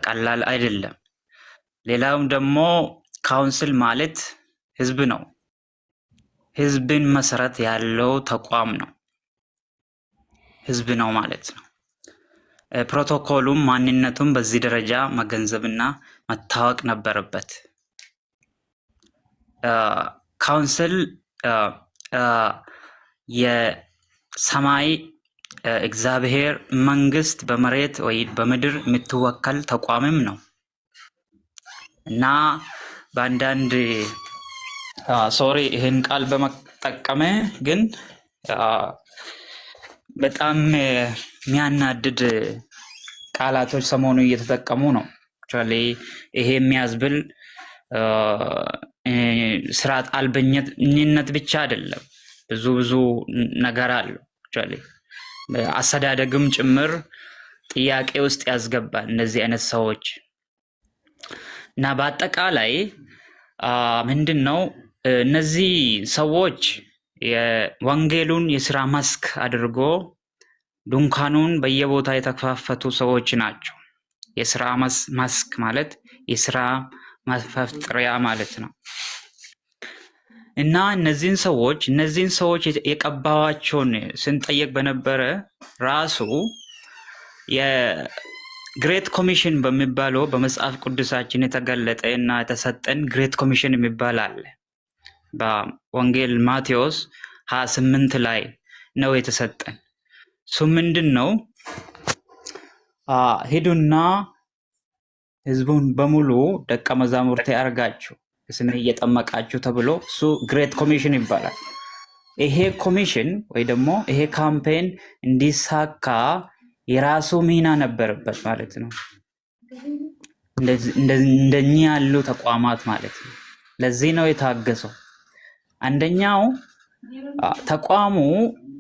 ቀላል አይደለም። ሌላውም ደግሞ ካውንስል ማለት ህዝብ ነው። ህዝብን መሰረት ያለው ተቋም ነው። ህዝብ ነው ማለት ነው። ፕሮቶኮሉም ማንነቱም በዚህ ደረጃ መገንዘብና መታወቅ ነበረበት። ካውንስል የሰማይ እግዚአብሔር መንግስት በመሬት ወይ በምድር የምትወከል ተቋምም ነው እና በአንዳንድ ሶሪ ይህን ቃል በመጠቀመ ግን በጣም የሚያናድድ ቃላቶች ሰሞኑ እየተጠቀሙ ነው። ይሄ የሚያዝብል ስርዓት አልበኝነት ብቻ አይደለም፣ ብዙ ነገር አለው። አስተዳደግም ጭምር ጥያቄ ውስጥ ያስገባል እነዚህ አይነት ሰዎች እና በአጠቃላይ ምንድን ነው እነዚህ ሰዎች የወንጌሉን የስራ መስክ አድርጎ ድንኳኑን በየቦታ የተከፋፈቱ ሰዎች ናቸው። የስራ መስክ ማለት የስራ መፈጠሪያ ማለት ነው እና እነዚህን ሰዎች የቀባዋቸውን ስንጠየቅ በነበረ ራሱ የግሬት ኮሚሽን በሚባለው በመጽሐፍ ቅዱሳችን የተገለጠ እና የተሰጠን ግሬት ኮሚሽን የሚባል አለ። በወንጌል ማቴዎስ 28 ላይ ነው የተሰጠን። እሱ ምንድን ነው? ሂዱና ህዝቡን በሙሉ ደቀ መዛሙርቴ አድርጋችሁ ስሜ እየጠመቃችሁ ተብሎ እሱ ግሬት ኮሚሽን ይባላል። ይሄ ኮሚሽን ወይ ደግሞ ይሄ ካምፔን እንዲሳካ የራሱ ሚና ነበረበት ማለት ነው። እንደኛ ያሉ ተቋማት ማለት ነው። ለዚህ ነው የታገሰው። አንደኛው ተቋሙ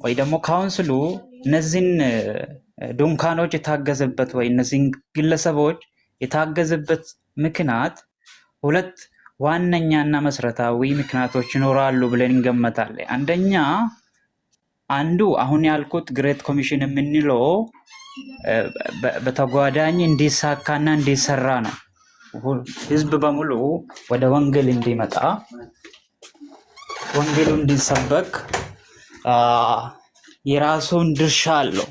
ወይ ደግሞ ካውንስሉ እነዚህን ድንኳኖች የታገዘበት ወይ እነዚህን ግለሰቦች የታገዘበት ምክንያት ሁለት ዋነኛና መሰረታዊ ምክንያቶች ይኖራሉ ብለን እንገምታለን። አንዱ አሁን ያልኩት ግሬት ኮሚሽን የምንለው በተጓዳኝ እንዲሳካና እንዲሰራ ነው። ህዝብ በሙሉ ወደ ወንጌል እንዲመጣ፣ ወንጌሉ እንዲሰበክ የራሱን ድርሻ አለው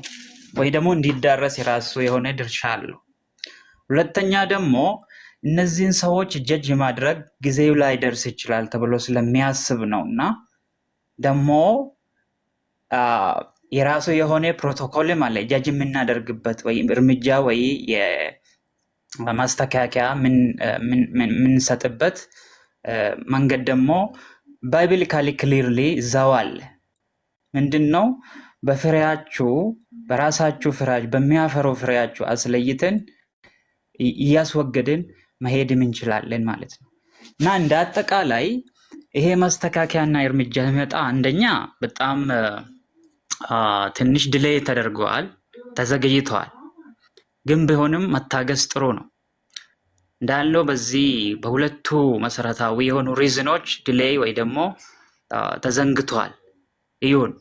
ወይ ደግሞ እንዲዳረስ የራሱ የሆነ ድርሻ አለው። ሁለተኛ ደግሞ እነዚህን ሰዎች ጀጅ ማድረግ ጊዜው ላይ ደርስ ይችላል ተብሎ ስለሚያስብ ነው እና ደግሞ የራሱ የሆነ ፕሮቶኮልም አለ ጀጅ የምናደርግበት ወይ እርምጃ ወይ ማስተካከያ የምንሰጥበት መንገድ ደግሞ ባይብሊካሊ ክሊርሊ እዛው አለ። ምንድን ነው? በፍሬያችሁ በራሳችሁ ፍሬያችሁ በሚያፈረው ፍሬያችሁ አስለይተን እያስወገድን መሄድም እንችላለን ማለት ነው እና እንደ አጠቃላይ ይሄ ማስተካከያና እርምጃ ሲመጣ አንደኛ በጣም ትንሽ ዲሌይ ተደርገዋል፣ ተዘግይተዋል። ግን ቢሆንም መታገስ ጥሩ ነው እንዳለው በዚህ በሁለቱ መሰረታዊ የሆኑ ሪዝኖች ዲሌይ ወይ ደግሞ ተዘንግተዋል። ይሁን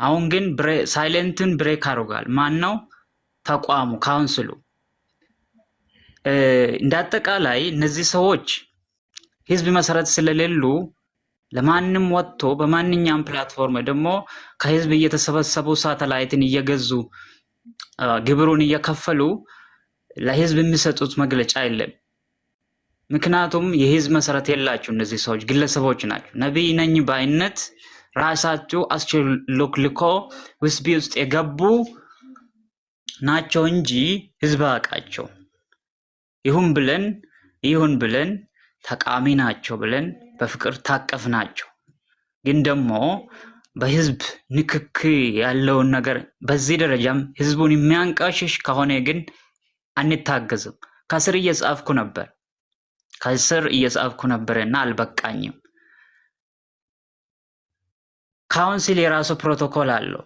አሁን ግን ሳይለንትን ብሬክ አድርጓል። ማን ነው? ተቋሙ ካውንስሉ። እንዳጠቃላይ እነዚህ ሰዎች ህዝብ መሰረት ስለሌሉ ለማንም ወጥቶ በማንኛውም ፕላትፎርም ደግሞ ከህዝብ እየተሰበሰቡ ሳተላይትን እየገዙ ግብሩን እየከፈሉ ለህዝብ የሚሰጡት መግለጫ የለም። ምክንያቱም የህዝብ መሰረት የላቸው። እነዚህ ሰዎች ግለሰቦች ናቸው። ነቢይ ነኝ ባይነት ራሳቸው አስችሎክልኮ ውስቢ ውስጥ የገቡ ናቸው እንጂ ህዝብ አያውቃቸው። ይሁን ብለን ተቃሚ ናቸው ብለን በፍቅር ታቀፍ ናቸው። ግን ደግሞ በህዝብ ንክክ ያለውን ነገር በዚህ ደረጃም ህዝቡን የሚያንቃሽሽ ከሆነ ግን አንታገዝም። ከስር እየጻፍኩ ነበርና አልበቃኝም። ካውንስል የራሱ ፕሮቶኮል አለው።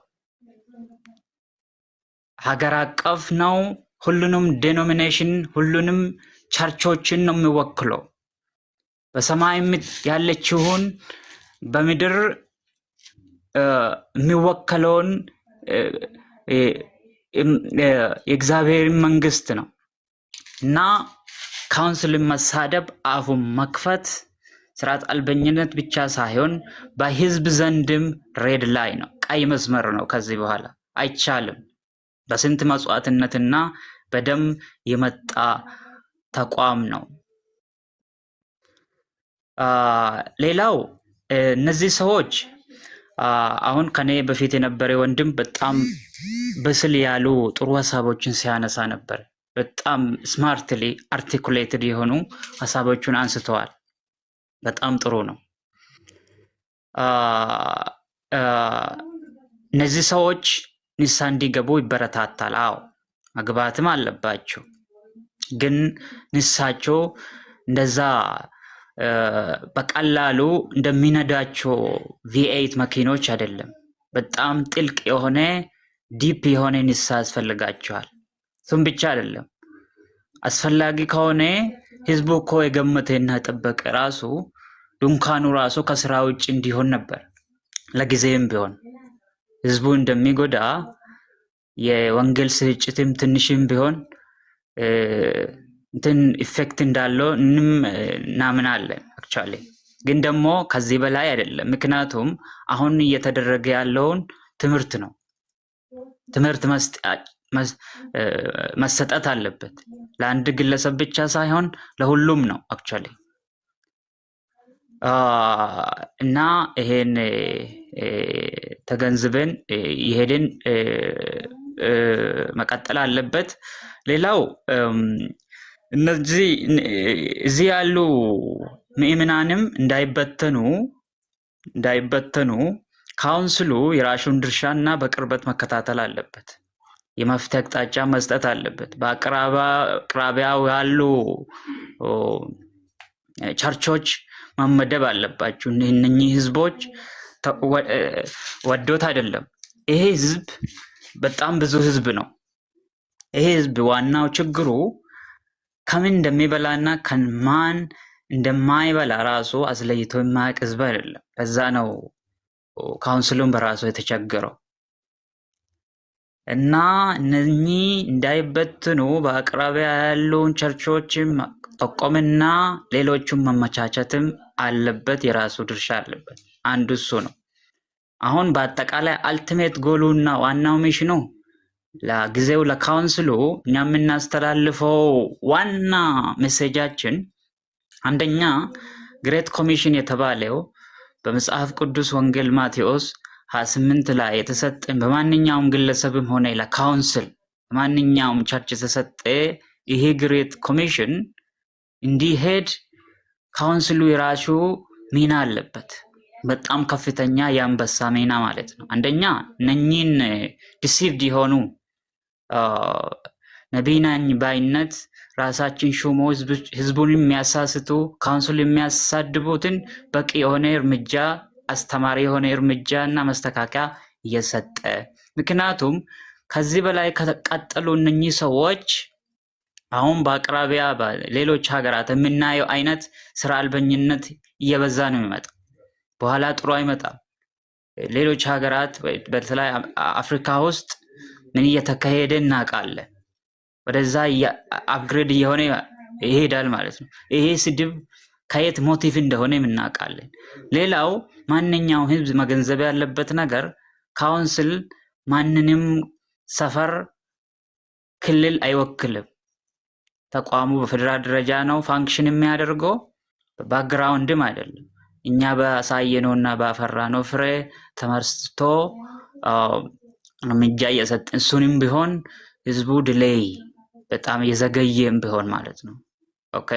ሀገር አቀፍ ነው። ሁሉንም ዴኖሚኔሽን ሁሉንም ቸርቾችን ነው የሚወክለው። በሰማይ ያለችውን በምድር የሚወከለውን የእግዚአብሔር መንግስት ነው እና ካውንስልን መሳደብ፣ አፉን መክፈት ስርዓት አልበኝነት ብቻ ሳይሆን በህዝብ ዘንድም ሬድ ላይ ነው፣ ቀይ መስመር ነው። ከዚህ በኋላ አይቻልም። በስንት መስዋዕትነትና በደም የመጣ ተቋም ነው። ሌላው እነዚህ ሰዎች አሁን ከኔ በፊት የነበረ ወንድም በጣም በስል ያሉ ጥሩ ሀሳቦችን ሲያነሳ ነበር። በጣም ስማርትሊ አርቲኩሌትድ የሆኑ ሀሳቦችን አንስተዋል። በጣም ጥሩ ነው። እነዚህ ሰዎች ንስሐ እንዲገቡ ይበረታታል። አዎ መግባትም አለባቸው። ግን ንስሐቸው እንደዛ በቀላሉ እንደሚነዳቸው ቪኤይት መኪኖች አይደለም። በጣም ጥልቅ የሆነ ዲፕ የሆነ ንስሐ ያስፈልጋቸዋል። እሱም ብቻ አይደለም፣ አስፈላጊ ከሆነ ህዝቡ እኮ የገመተና የጠበቀ ራሱ ድንኳኑ ራሱ ከስራ ውጭ እንዲሆን ነበር። ለጊዜም ቢሆን ህዝቡ እንደሚጎዳ የወንጌል ስርጭትም ትንሽም ቢሆን እንትን ኢፌክት እንዳለው እናምናለን። አክቹአሊ ግን ደግሞ ከዚህ በላይ አይደለም። ምክንያቱም አሁን እየተደረገ ያለውን ትምህርት ነው። ትምህርት መሰጠት አለበት። ለአንድ ግለሰብ ብቻ ሳይሆን ለሁሉም ነው። አክቹአሊ እና ይሄን ተገንዝበን ይሄድን መቀጠል አለበት። ሌላው እነዚህ እዚህ ያሉ ምእመናንም እንዳይበተኑ ካውንስሉ የራሱን ድርሻና በቅርበት መከታተል አለበት። የመፍትሄ አቅጣጫ መስጠት አለበት። በአቅራቢያው ያሉ ቸርቾች መመደብ አለባቸው። እነኚህ ህዝቦች ወዶት አይደለም። ይሄ ህዝብ በጣም ብዙ ህዝብ ነው። ይሄ ህዝብ ዋናው ችግሩ ከምን እንደሚበላና ከማን እንደማይበላ ራሱ አስለይቶ የማያውቅ ህዝብ አይደለም። ለዛ ነው ካውንስሉን በራሱ የተቸገረው። እና እነኚህ እንዳይበትኑ በአቅራቢያ ያሉን ቸርቾችም ጠቆምና ሌሎቹም መመቻቸትም አለበት። የራሱ ድርሻ አለበት። አንዱ እሱ ነው። አሁን በአጠቃላይ አልቲሜት ጎሉና ዋናው ሚሽኑ ለጊዜው ለካውንስሉ እኛ የምናስተላልፈው ዋና ሜሴጃችን አንደኛ ግሬት ኮሚሽን የተባለው በመጽሐፍ ቅዱስ ወንጌል ማቴዎስ 28 ላይ የተሰጠን በማንኛውም ግለሰብም ሆነ ለካውንስል በማንኛውም ቸርች የተሰጠ ይሄ ግሬት ኮሚሽን እንዲሄድ ካውንስሉ የራሱ ሚና አለበት። በጣም ከፍተኛ የአንበሳ ሚና ማለት ነው። አንደኛ እነኚህን ዲሲቭድ የሆኑ ነቢይ ነኝ ባይነት ራሳችን ሹሞ ህዝቡን የሚያሳስቱ ካውንስሉ የሚያሳድቡትን በቂ የሆነ እርምጃ አስተማሪ የሆነ እርምጃ እና መስተካከያ እየሰጠ ምክንያቱም ከዚህ በላይ ከተቀጠሉ እነኚህ ሰዎች አሁን በአቅራቢያ ሌሎች ሀገራት የምናየው አይነት ስራ አልበኝነት እየበዛ ነው የሚመጣው። በኋላ ጥሩ አይመጣም። ሌሎች ሀገራት በተለይ አፍሪካ ውስጥ ምን እየተካሄደ እናውቃለን። ወደዛ አፕግሬድ እየሆነ ይሄዳል ማለት ነው። ይሄ ስድብ ከየት ሞቲቭ እንደሆነ እናውቃለን። ሌላው ማንኛውም ህዝብ መገንዘብ ያለበት ነገር ካውንስል ማንንም ሰፈር፣ ክልል አይወክልም። ተቋሙ በፌደራል ደረጃ ነው ፋንክሽን የሚያደርገው፣ በባክግራውንድም አይደለም። እኛ ባሳየነውና ባፈራነው ፍሬ ተመስርቶ እርምጃ እየሰጠን እሱንም ቢሆን ህዝቡ ዲሌይ በጣም እየዘገየም ቢሆን ማለት ነው። ኦኬ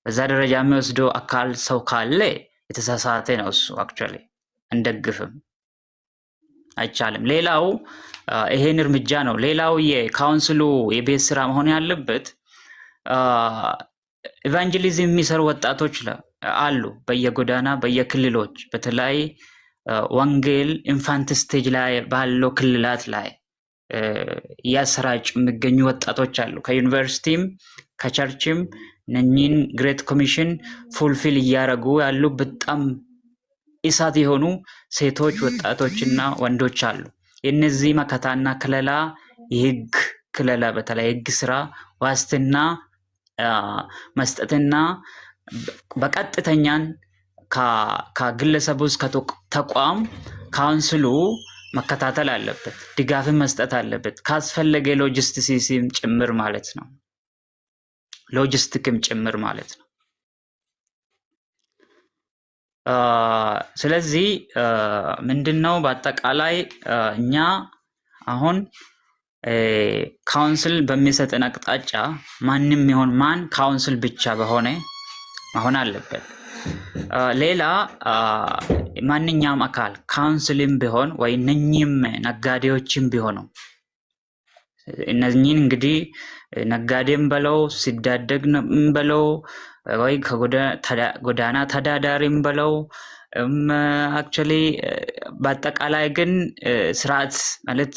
በዛ ደረጃ የሚወስደው አካል ሰው ካለ የተሳሳተ ነው። እሱ አክቹአሊ እንደግፍም አይቻልም። ሌላው ይሄን እርምጃ ነው። ሌላው የካውንስሉ የቤት ስራ መሆን ያለበት ኢቫንጀሊዝም የሚሰሩ ወጣቶች አሉ በየጎዳና በየክልሎች በተለይ ወንጌል ኢንፋንት ስቴጅ ላይ ባለው ክልላት ላይ እያሰራጩ የሚገኙ ወጣቶች አሉ። ከዩኒቨርሲቲም ከቸርችም እነኚህን ግሬት ኮሚሽን ፉልፊል እያደረጉ ያሉ በጣም ኢሳት የሆኑ ሴቶች ወጣቶችና ወንዶች አሉ። የነዚህ መከታና ክለላ የህግ ክለላ በተለይ ህግ ስራ ዋስትና መስጠትና በቀጥተኛን ከግለሰቡ እስከ ተቋም ካውንስሉ መከታተል አለበት፣ ድጋፍን መስጠት አለበት። ካስፈለገ ሎጂስቲክስም ጭምር ማለት ነው። ሎጂስቲክም ጭምር ማለት ነው። ስለዚህ ምንድነው በአጠቃላይ እኛ አሁን ካውንስል በሚሰጠን አቅጣጫ ማንም ይሆን ማን ካውንስል ብቻ በሆነ መሆን አለበት። ሌላ ማንኛውም አካል ካውንስልም ቢሆን ወይ እነኚህም ነጋዴዎችም ቢሆኑ እነዚህን እንግዲህ ነጋዴም በለው ሲዳደግ በለው ወይ ከጎዳና ተዳዳሪም በለው አክቹአሊ በአጠቃላይ ግን ስርዓት ማለት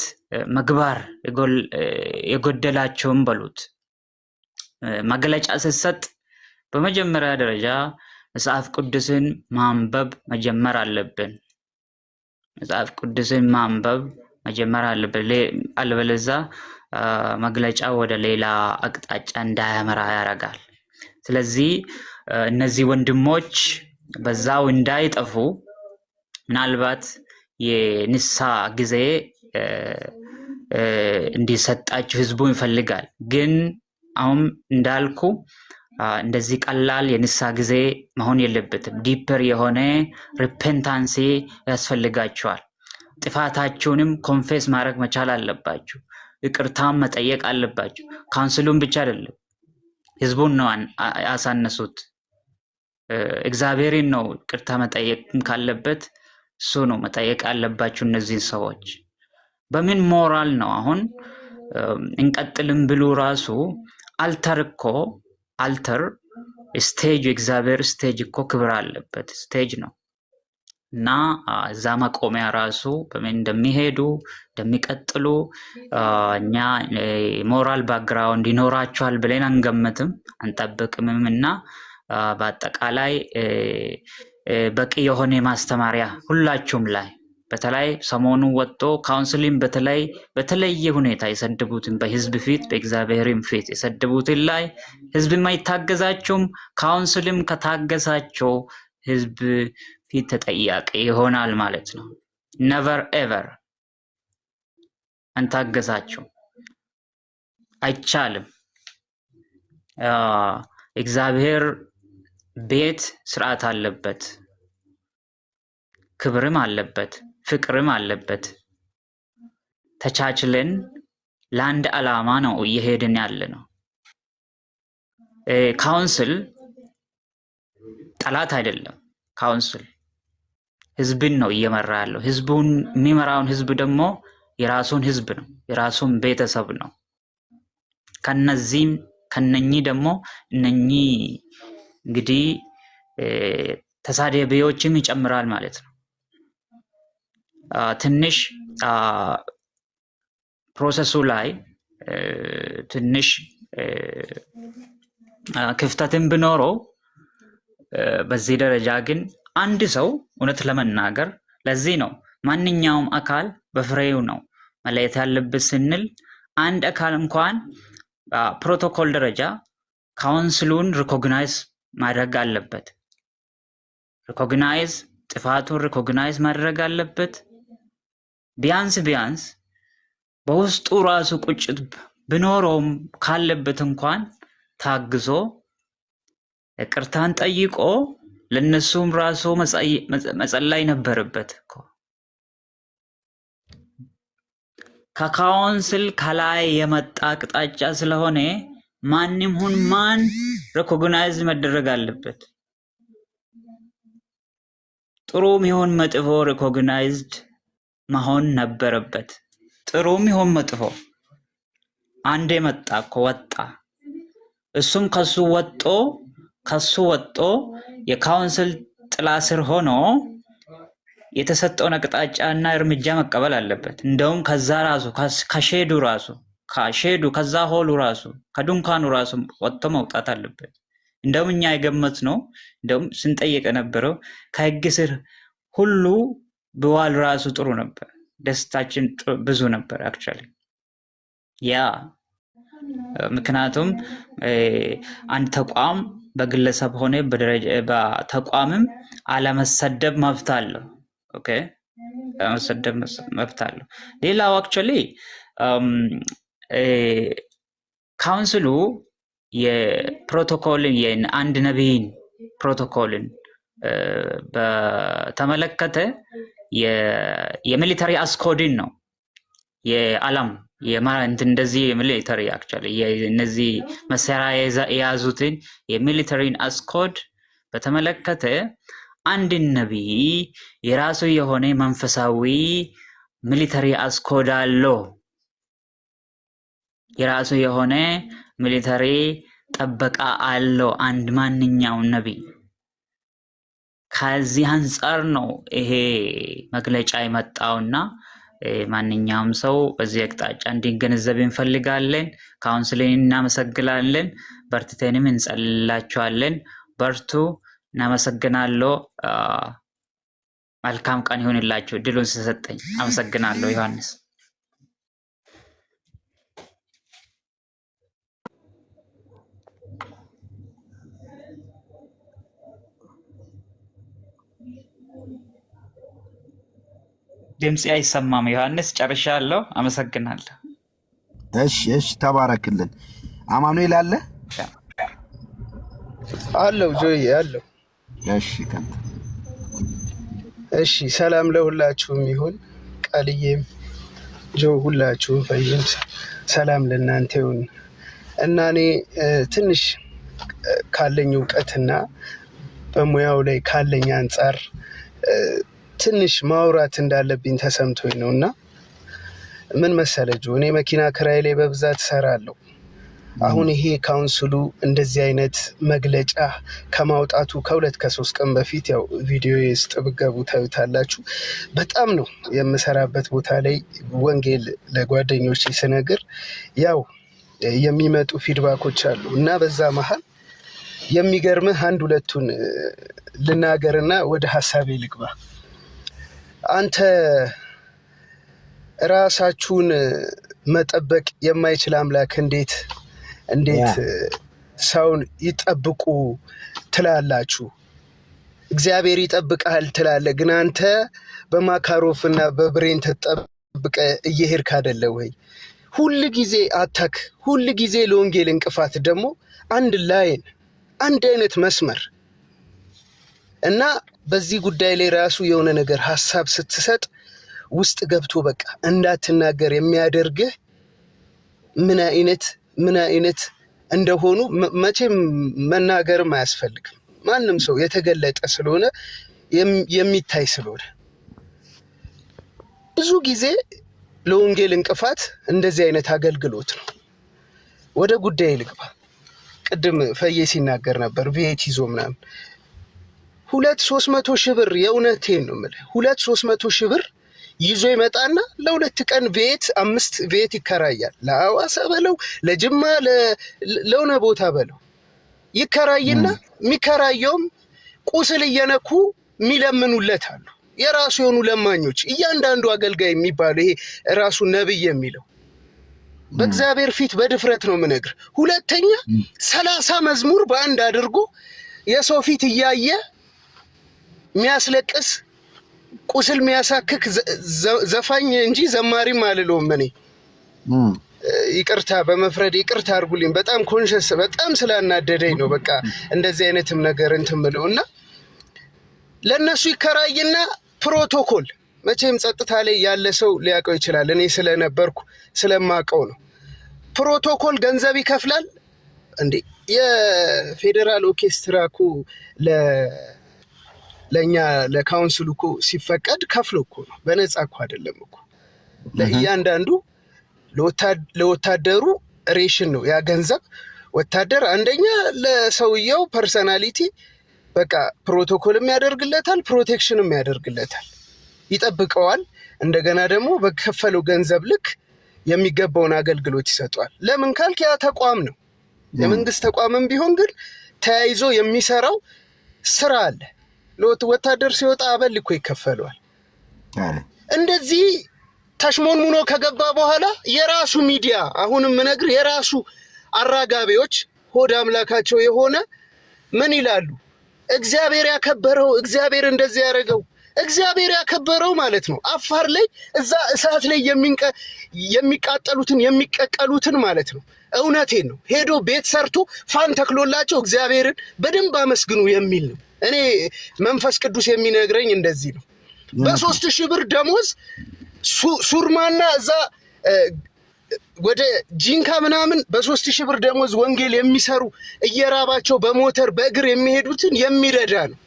ምግባር የጎደላቸውም በሉት መግለጫ ሲሰጥ በመጀመሪያ ደረጃ መጽሐፍ ቅዱስን ማንበብ መጀመር አለብን። መጽሐፍ ቅዱስን ማንበብ መጀመር አለብን። አለበለዚያ መግለጫ ወደ ሌላ አቅጣጫ እንዳያመራ ያደርጋል። ስለዚህ እነዚህ ወንድሞች በዛው እንዳይጠፉ ምናልባት የንሳ ጊዜ እንዲሰጣቸው ህዝቡ ይፈልጋል። ግን አሁን እንዳልኩ እንደዚህ ቀላል የንስሐ ጊዜ መሆን የለበትም። ዲፐር የሆነ ሪፔንታንሲ ያስፈልጋቸዋል። ጥፋታችሁንም ኮንፌስ ማድረግ መቻል አለባችሁ። ይቅርታም መጠየቅ አለባችሁ። ካውንስሉን ብቻ አይደለም፣ ህዝቡን ነው ያሳነሱት። እግዚአብሔርን ነው ይቅርታ መጠየቅ ካለበት እሱ ነው መጠየቅ ያለባችሁ። እነዚህን ሰዎች በምን ሞራል ነው አሁን እንቀጥልም ብሉ? ራሱ አልተር ስቴጅ የእግዚአብሔር ስቴጅ እኮ ክብር አለበት ስቴጅ ነው እና እዛ መቆሚያ ራሱ በምን እንደሚሄዱ እንደሚቀጥሉ እኛ ሞራል ባክግራውንድ ይኖራቸዋል ብለን አንገምትም አንጠብቅምም። እና በአጠቃላይ በቂ የሆነ ማስተማሪያ ሁላችሁም ላይ በተለይ ሰሞኑ ወጥቶ ካውንስሊን በተለየ ሁኔታ የሰደቡትን በህዝብ ፊት በእግዚአብሔርም ፊት የሰደቡትን ላይ ህዝብ የማይታገዛቸውም ካውንስልም ከታገሳቸው ህዝብ ፊት ተጠያቂ ይሆናል ማለት ነው። ነቨር ኤቨር አንታገሳቸው፣ አይቻልም። እግዚአብሔር ቤት ስርዓት አለበት፣ ክብርም አለበት፣ ፍቅርም አለበት። ተቻችለን ለአንድ ዓላማ ነው እየሄድን ያለ ነው። ካውንስል ጠላት አይደለም። ካውንስል ህዝብን ነው እየመራ ያለው። ህዝቡን የሚመራውን ህዝብ ደግሞ የራሱን ህዝብ ነው፣ የራሱን ቤተሰብ ነው። ከነኚህ ደግሞ እነኚህ እንግዲህ ተሳዳቢዎችም ይጨምራል ማለት ነው። ትንሽ ፕሮሰሱ ላይ ትንሽ ክፍተትን ቢኖረው በዚህ ደረጃ ግን አንድ ሰው እውነት ለመናገር ለዚህ ነው ማንኛውም አካል በፍሬው ነው መለየት ያለበት ስንል አንድ አካል እንኳን ፕሮቶኮል ደረጃ ካውንስሉን ሪኮግናይዝ ማድረግ አለበት። ጥፋቱን ሪኮግናይዝ ማድረግ አለበት። ቢያንስ በውስጡ ራሱ ቁጭት ቢኖረውም ካለበት እንኳን ታግዞ ይቅርታን ጠይቆ ለነሱም ራሱ መጸለይ ነበረበት እኮ። ከካውንስል ከላይ የመጣ አቅጣጫ ስለሆነ ማንም ሁን ማን ሪኮግናይዝ መደረግ አለበት። ጥሩም ይሁን መጥፎ ሪኮግናይዝድ መሆን ነበረበት። ጥሩም ይሁን መጥፎ አንዴ መጣ እኮ ወጣ። እሱም ከሱ ወጦ የካውንስል ጥላ ስር ሆኖ የተሰጠውን አቅጣጫና እርምጃ መቀበል አለበት። እንደውም ከዛ ራሱ ከዛ ሆሉ ራሱ ከድንኳኑ ራሱ ወጥቶ መውጣት አለበት። እንደውም እኛ የገመት ነው እንደውም ስንጠይቅ የነበረው ከህግ ስር ሁሉ በዋል ራሱ ጥሩ ነበር። ደስታችን ብዙ ነበር አክቹአሊ ምክንያቱም አንድ ተቋም በግለሰብ ሆነ በተቋምም አለመሰደብ መብት አለው። ኦኬ አለመሰደብ መብት አለው። ሌላው አክቹአሊ ካውንስሉ የፕሮቶኮልን የአንድ ነቢይን ፕሮቶኮልን በተመለከተ የሚሊተሪ አስኮድን ነው የዓለም እንደዚህ የሚሊተሪ አክቹአሊ እነዚህ መሳሪያ የያዙትን የሚሊተሪን አስኮድ በተመለከተ አንድ ነቢይ የራሱ የሆነ መንፈሳዊ ሚሊተሪ አስኮድ አለው። የራሱ የሆነ ሚሊተሪ ጥበቃ አለው አንድ ማንኛውም ነቢይ። ከዚህ አንፃር ነው ይሄ መግለጫ የመጣውና ማንኛውም ሰው በዚህ አቅጣጫ እንዲገነዘብ እንፈልጋለን። ካውንስልን እናመሰግናለን። በርትተንም እንጸልላችኋለን። በርቱ። እናመሰግናለሁ። መልካም ቀን ይሁንላችሁ። ድሉን ስለሰጠኝ አመሰግናለሁ ዮሐንስ። ድምጽ አይሰማም ዮሐንስ። ጨርሻለሁ። አመሰግናለሁ። እሺ ተባረክልን። አማኑኤል አለ አለው ጆይ አለው። እሺ ቀጥ እሺ ሰላም ለሁላችሁም ይሁን። ቃልዬም ጆ ሁላችሁም ፈይም ሰላም ለእናንተ ይሁን እና እኔ ትንሽ ካለኝ እውቀትና በሙያው ላይ ካለኝ አንፃር ትንሽ ማውራት እንዳለብኝ ተሰምቶኝ ነውና ምን መሰለህ ጆ እኔ መኪና ክራይ ላይ በብዛት እሰራለሁ። አሁን ይሄ ካውንስሉ እንደዚህ አይነት መግለጫ ከማውጣቱ ከሁለት ከሶስት ቀን በፊት ያው ቪዲዮ ውስጥ ብትገቡ ታዩታላችሁ። በጣም ነው የምሰራበት ቦታ ላይ ወንጌል ለጓደኞቼ ስነግር ያው የሚመጡ ፊድባኮች አሉ እና በዛ መሃል የሚገርምህ አንድ ሁለቱን ልናገርና ወደ ሐሳቤ ልግባ። አንተ ራሳችሁን መጠበቅ የማይችል አምላክ እንዴት ሰውን ይጠብቁ ትላላችሁ? እግዚአብሔር ይጠብቃል ትላለህ፣ ግን አንተ በማካሮፍና በብሬን ተጠብቀ እየሄድክ አይደለ ወይ? ሁል ጊዜ አታክ፣ ሁል ጊዜ ለወንጌል እንቅፋት ደግሞ አንድ ላይን አንድ አይነት መስመር እና በዚህ ጉዳይ ላይ ራሱ የሆነ ነገር ሐሳብ ስትሰጥ ውስጥ ገብቶ በቃ እንዳትናገር የሚያደርግህ ምን አይነት እንደሆኑ መቼም መናገርም አያስፈልግም። ማንም ሰው የተገለጠ ስለሆነ የሚታይ ስለሆነ ብዙ ጊዜ ለወንጌል እንቅፋት እንደዚህ አይነት አገልግሎት ነው። ወደ ጉዳይ ልግባ። ቅድም ፈዬ ሲናገር ነበር ቪኤት ይዞ ምናምን 200-300 ሺህ ብር የእውነቴን ነው የምልህ 200-300 ሺህ ብር ይዞ ይመጣና ለሁለት ቀን ቪኤት 5 ቪኤት ይከራያል። ለሐዋሳ በለው ለጅማ ለሆነ ቦታ በለው ይከራይና የሚከራየውም ቁስል እየነኩ የሚለምኑለት አሉ። የራሱ የሆኑ ለማኞች እያንዳንዱ አገልጋይ የሚባለው ይሄ ራሱ ነብይ የሚለው በእግዚአብሔር ፊት በድፍረት ነው የምነግር። ሁለተኛ 30 መዝሙር በአንድ አድርጎ የሰው ፊት እያየ የሚያስለቅስ ቁስል የሚያሳክክ ዘፋኝ እንጂ ዘማሪም አልለውም። እኔ ይቅርታ በመፍረድ ይቅርታ አድርጉልኝ። በጣም ኮንሸስ በጣም ስላናደደኝ ነው በቃ እንደዚህ አይነትም ነገር እንትምለውና ለነሱ ይከራይና ፕሮቶኮል መቼም ጸጥታ ላይ ያለ ሰው ሊያውቀው ይችላል። እኔ ስለነበርኩ ስለማውቀው ነው። ፕሮቶኮል ገንዘብ ይከፍላል እንዴ? የፌዴራል ኦርኬስትራ እኮ ለኛ ለካውንስሉ እኮ ሲፈቀድ ከፍሎ እኮ ነው፣ በነፃ እኮ አይደለም እኮ። ለእያንዳንዱ ለወታደሩ ሬሽን ነው ያ ገንዘብ። ወታደር አንደኛ ለሰውየው ፐርሰናሊቲ በቃ ፕሮቶኮልም ያደርግለታል፣ ፕሮቴክሽንም ያደርግለታል፣ ይጠብቀዋል። እንደገና ደግሞ በከፈለው ገንዘብ ልክ የሚገባውን አገልግሎት ይሰጧል። ለምን ካልክ ያ ተቋም ነው፣ የመንግስት ተቋምም ቢሆን ግን ተያይዞ የሚሰራው ስራ አለ። ወታደር ሲወጣ አበል እኮ ይከፈለዋል። እንደዚህ ተሽሞንሙኖ ከገባ በኋላ የራሱ ሚዲያ አሁንም ምነግር የራሱ አራጋቢዎች ሆድ አምላካቸው የሆነ ምን ይላሉ? እግዚአብሔር ያከበረው እግዚአብሔር እንደዚህ ያደረገው እግዚአብሔር ያከበረው ማለት ነው። አፋር ላይ እዛ እሳት ላይ የሚቃጠሉትን የሚቀቀሉትን ማለት ነው። እውነቴን ነው። ሄዶ ቤት ሰርቶ ፋን ተክሎላቸው እግዚአብሔርን በደንብ አመስግኑ የሚል ነው። እኔ መንፈስ ቅዱስ የሚነግረኝ እንደዚህ ነው። በ3,000 ብር ደሞዝ ሱርማና እዛ ወደ ጂንካ ምናምን በ3,000 ብር ደሞዝ ወንጌል የሚሰሩ እየራባቸው በሞተር በእግር የሚሄዱትን የሚረዳ ነው።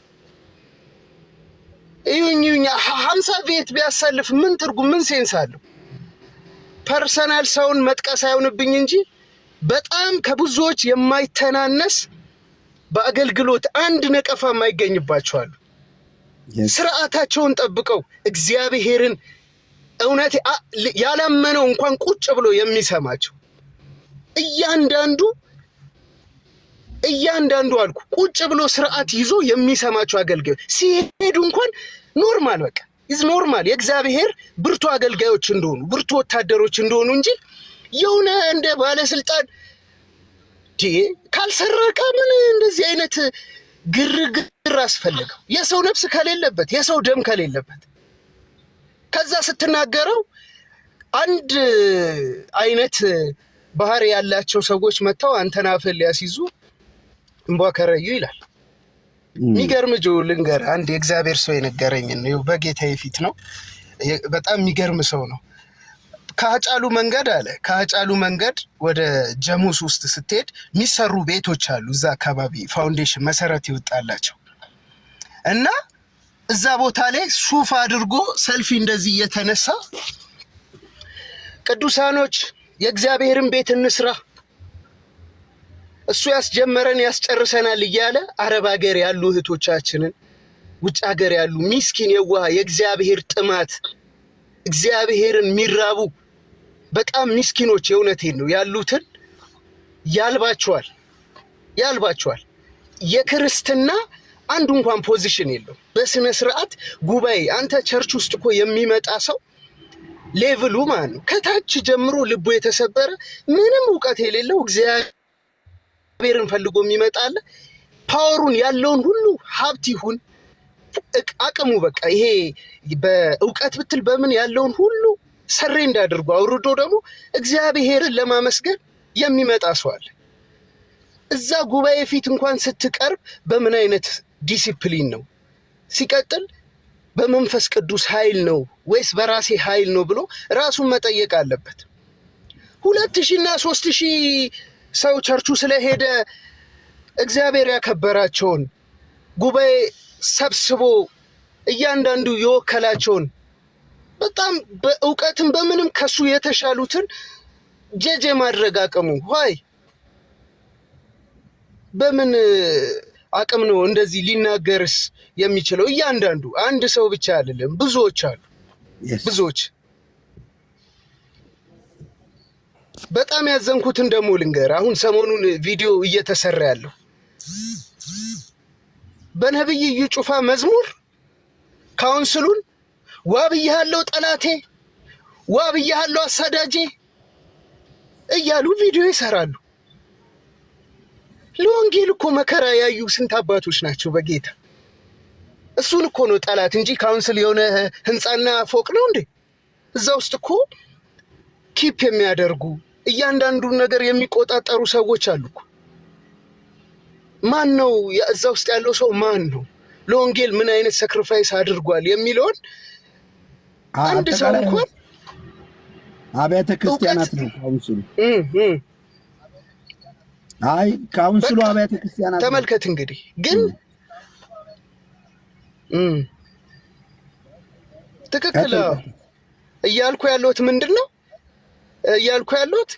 ይሁንኛ 50 ቤት ቢያሳልፍ ምን ትርጉም ምን ሴንስ አለው? ፐርሰናል ሰውን መጥቀስ አይሆንብኝ እንጂ በጣም ከብዙዎች የማይተናነስ በአገልግሎት አንድ ነቀፋ የማይገኝባቸው አሉ። ስርዓታቸውን ጠብቀው እግዚአብሔርን እውነት ያላመነው እንኳን ቁጭ ብሎ የሚሰማቸው እያንዳንዱ አልኩ ቁጭ ብሎ ስርዓት ይዞ የሚሰማቸው አገልጋዮች ሲሄዱ እንኳን ኖርማል በቃ ኖርማል የእግዚአብሔር ብርቱ አገልጋዮች እንደሆኑ ብርቱ ወታደሮች እንደሆኑ እንጂ የሆነ እንደ ባለስልጣን ካልሰረቀ ምን እንደዚህ አይነት ግርግር አስፈልገው? የሰው ነፍስ ከሌለበት የሰው ደም ከሌለበት ከዛ ስትናገረው አንድ አይነት ባህሪ ያላቸው ሰዎች መጥተው አንተን አፍን ሊያስይዙ እንቧ ከረዩ ይላል። የሚገርም ጆ ልንገር፣ አንድ የእግዚአብሔር ሰው የነገረኝ ነው። በጌታዬ ፊት ነው። በጣም የሚገርም ሰው ነው። ከአጫሉ መንገድ አለ፣ ከአጫሉ መንገድ ወደ ጀሙስ ውስጥ ስትሄድ የሚሰሩ ቤቶች አሉ። እዛ አካባቢ ፋውንዴሽን መሰረት ይወጣላቸው እና እዛ ቦታ ላይ ሱፍ አድርጎ ሰልፊ እንደዚህ እየተነሳ ቅዱሳኖች የእግዚአብሔርን ቤት እንስራ፣ እሱ ያስጀመረን ያስጨርሰናል እያለ አረብ ሀገር ያሉ እህቶቻችንን፣ ውጭ ሀገር ያሉ ሚስኪን የዋህ የእግዚአብሔር ጥማት እግዚአብሔርን የሚራቡ በጣም ሚስኪኖች የእውነቴን ነው ያሉትን ያልባቸዋል። የክርስትና አንዱ እንኳን ፖዚሽን የለው በስነ ስርዓት ጉባኤ። አንተ ቸርች ውስጥ እኮ የሚመጣ ሰው ሌቭሉ ማን ነው? ከታች ጀምሮ ልቡ የተሰበረ ምንም እውቀት የሌለው እግዚአብሔርን ፈልጎ የሚመጣለ ፓወሩን ያለውን ሁሉ ሀብት ይሁን አቅሙ በቃ ይሄ በእውቀት ብትል በምን ያለውን ሁሉ ሰሬ እንዳደርጉ አውርዶ ደግሞ እግዚአብሔርን ለማመስገን የሚመጣ ሰው አለ። እዛ ጉባኤ ፊት እንኳን ስትቀርብ በምን አይነት ዲሲፕሊን ነው? ሲቀጥል በመንፈስ ቅዱስ ኃይል ነው ወይስ በራሴ ኃይል ነው ብሎ ራሱን መጠየቅ አለበት። 2000 እና 3000 ሰው ቸርቹ ስለሄደ እግዚአብሔር ያከበራቸውን ጉባኤ ሰብስቦ እያንዳንዱ የወከላቸውን በጣም በእውቀትም በምንም ከሱ የተሻሉትን ጀጀ ማድረግ አቅሙ ሆይ በምን አቅም ነው እንደዚህ ሊናገርስ የሚችለው? እያንዳንዱ አንድ ሰው ብቻ አይደለም፣ ብዙዎች አሉ። ብዙዎች በጣም ያዘንኩትን ደግሞ ልንገር። አሁን ሰሞኑን ቪዲዮ እየተሰራ ያለው በነብይ እዩ ጩፋ መዝሙር ካውንስሉን ዋብያለው ጠላቴ ዋብያለው አሳዳጄ እያሉ ቪዲዮ ይሰራሉ። ለወንጌል እኮ መከራ ያዩ ስንት አባቶች ናቸው በጌታ። እሱን እኮ ነው ጠላት እንጂ ካውንስል የሆነ ህንፃና ፎቅ ነው እንዴ? እዛ ውስጥ እኮ ኪፕ የሚያደርጉ እያንዳንዱን ነገር የሚቆጣጠሩ ሰዎች አሉ እኮ። ማን ነው እዛ ውስጥ ያለው ሰው? ማን ነው ለወንጌል ምን አይነት ሳክሪፋይስ አድርጓል የሚለውን አንድ ሰው እንኳን አብያተ ክርስቲያናት ነው ካውንስሉ። አይ ካውንስሉ አብያተ ክርስቲያናት ተመልከት እንግዲህ ግን ትክክል እያልኩ ያለሁት ምንድነው እያልኩ ያለሁት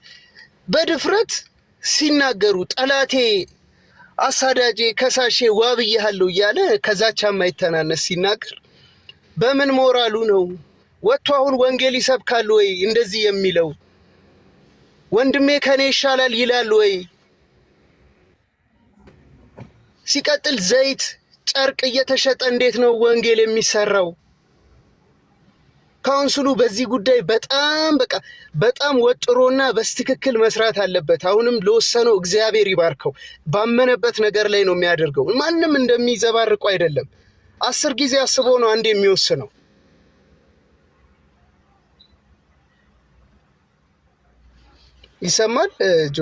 በድፍረት ሲናገሩ ጠላቴ አሳዳጄ ከሳሼ ዋብያለው እያለ ከዛቻ የማይተናነስ ሲናገር በምን ሞራሉ ነው ወጥቶ አሁን ወንጌል ይሰብካል ወይ እንደዚህ የሚለው? ወንድሜ ከኔ ይሻላል ይላል ወይ? ሲቀጥል ዘይት ጨርቅ እየተሸጠ እንዴት ነው ወንጌል የሚሰራው? ካውንስሉ በዚህ ጉዳይ በጣም ወጥሮና በስትክክል መስራት አለበት። አሁንም ለወሰነው እግዚአብሔር ይባርከው። ባመነበት ነገር ላይ ነው የሚያደርገው። ማንም እንደሚዘባርቁ አይደለም። 10 ጊዜ አስቦ ነው አንድ የሚወስነው። ይሰማል ጆ?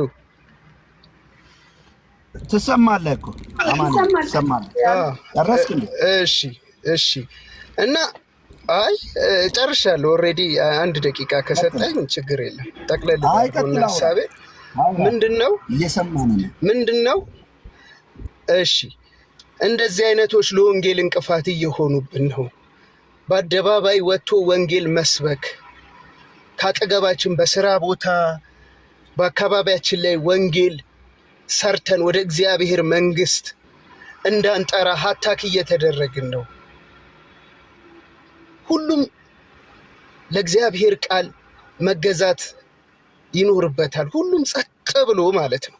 ትሰማለህ እኮ አማን ትሰማለህ። ጨረስክ እንዴ? እሺ እና አይ ጨርሻለሁ ኦልሬዲ። 1 ደቂቃ ከሰጠኝ ችግር የለም። ጠቅለል ባለውና ሐሳቤ ምንድነው እየሰማን ነው ምንድነው? እሺ እንደዚህ አይነቶች ለወንጌል እንቅፋት እየሆኑብን ነው። በአደባባይ ወጥቶ ወንጌል መስበክ ካጠገባችን በስራ ቦታ በአካባቢያችን ላይ ወንጌል ሰርተን ወደ እግዚአብሔር መንግስት እንዳንጠራ ሀታክ እየተደረግን ነው። ሁሉም ለእግዚአብሔር ቃል መገዛት ይኖርበታል። ሁሉም ጸጥ ብሎ ማለት ነው።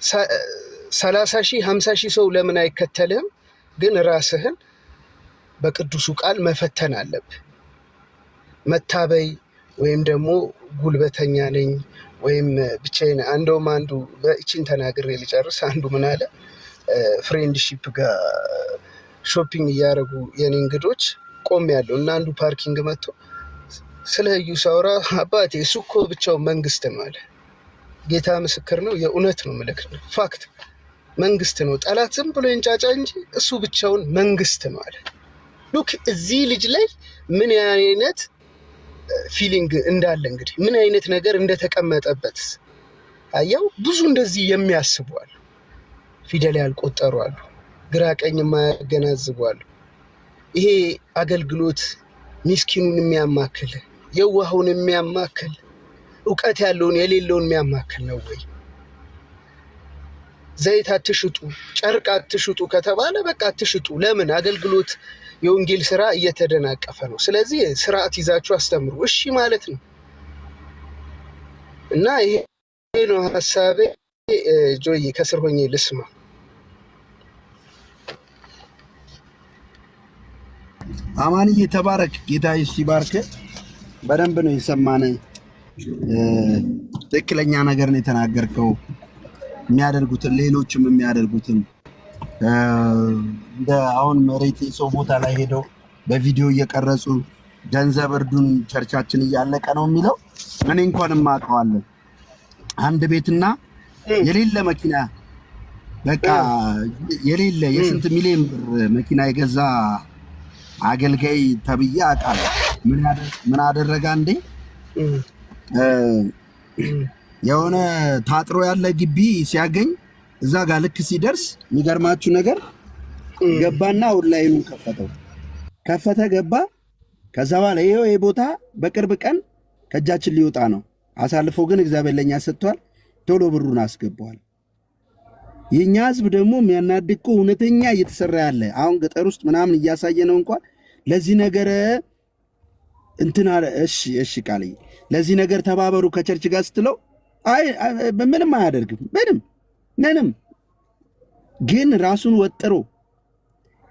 30,000 50,000 ሰው ለምን አይከተልህም? ግን ራስህን በቅዱሱ ቃል መፈተን አለብህ። መታበይ ወይም ደግሞ ጉልበተኛ ነኝ ወይም ብቻዬን እንደውም አንዱ በእቺን ተናግሬ ልጨርስ። አንዱ ምን አለ ፍሬንድሺፕ ጋር ሾፒንግ እያደረጉ የኔ እንግዶች ቆም ያለው እና አንዱ ፓርኪንግ መጥቶ ስለ እዩ ሳውራ አባቴ እሱ እኮ ብቻው መንግስት ነው አለ። ጌታ ምስክር ነው፣ የእውነት ነው፣ ምልክት ነው፣ ፋክት መንግስት ነው። ጠላት ዝም ብሎ እንጫጫ እንጂ እሱ ብቻውን መንግስት ነው አለ። ሉክ እዚህ ልጅ ላይ ምን አይነት ፊሊንግ እንዳለ እንግዲህ ምን አይነት ነገር እንደተቀመጠበት አያው። ብዙ እንደዚህ የሚያስቡ አሉ፣ ፊደል ያልቆጠሩ አሉ፣ ግራ ቀኝ የማያገናዝቡ አሉ። ይሄ አገልግሎት ሚስኪኑን የሚያማክል የዋሁን የሚያማክል እውቀት ያለውን የሌለውን የሚያማክል ነው ወይ? ዘይት አትሽጡ፣ ጨርቅ አትሽጡ ከተባለ በቃ አትሽጡ። ለምን? አገልግሎት የወንጌል ስራ እየተደናቀፈ ነው። ስለዚህ ስርዓት ይዛችሁ አስተምሩ። እሺ ማለት ነው። እና ይሄ ነው ሀሳቤ። ጆይ ከስር ሆኜ ልስማ። አማንዬ ተባረክ። ጌታ ይባርክ። በደንብ ነው የሰማነ። ትክክለኛ ነገር ነው የተናገርከው። የሚያደርጉትን ሌሎችም የሚያደርጉትን እንደ አሁን መሬት የሰው ቦታ ላይ ሄደው በቪዲዮ እየቀረጹ ገንዘብ እርዱን ቸርቻችን እያለቀ ነው የሚለው እኔ እንኳን ማቀዋለሁ። አንድ ቤትና የሌለ መኪና በቃ የሌለ የስንት ሚሊዮን ብር መኪና የገዛ አገልጋይ ተብዬ አውቃለሁ። ምን አደረጋ እንዴ? የሆነ ታጥሮ ያለ ግቢ ሲያገኝ እዛ ጋር ልክ ሲደርስ የሚገርማችሁ ነገር ገባና ኦንላይኑን ከፈተ ገባ። ከዛ በኋላ ይሄው ይሄ ቦታ በቅርብ ቀን ከእጃችን ሊወጣ ነው፣ አሳልፎ ግን እግዚአብሔር ለኛ ሰጥቷል፣ ቶሎ ብሩን አስገባዋል። የኛ ህዝብ ደግሞ የሚያናድቁ እውነተኛ እየተሰራ ያለ አሁን ገጠር ውስጥ ምናምን እያሳየ ነው። እንኳን ለዚህ ነገር እንትና እሺ ቃልዬ ለዚህ ነገር ተባበሩ ከቸርች ጋር ስትለው አይ ምንም አያደርግም። ምንም ግን ራሱን ወጥሮ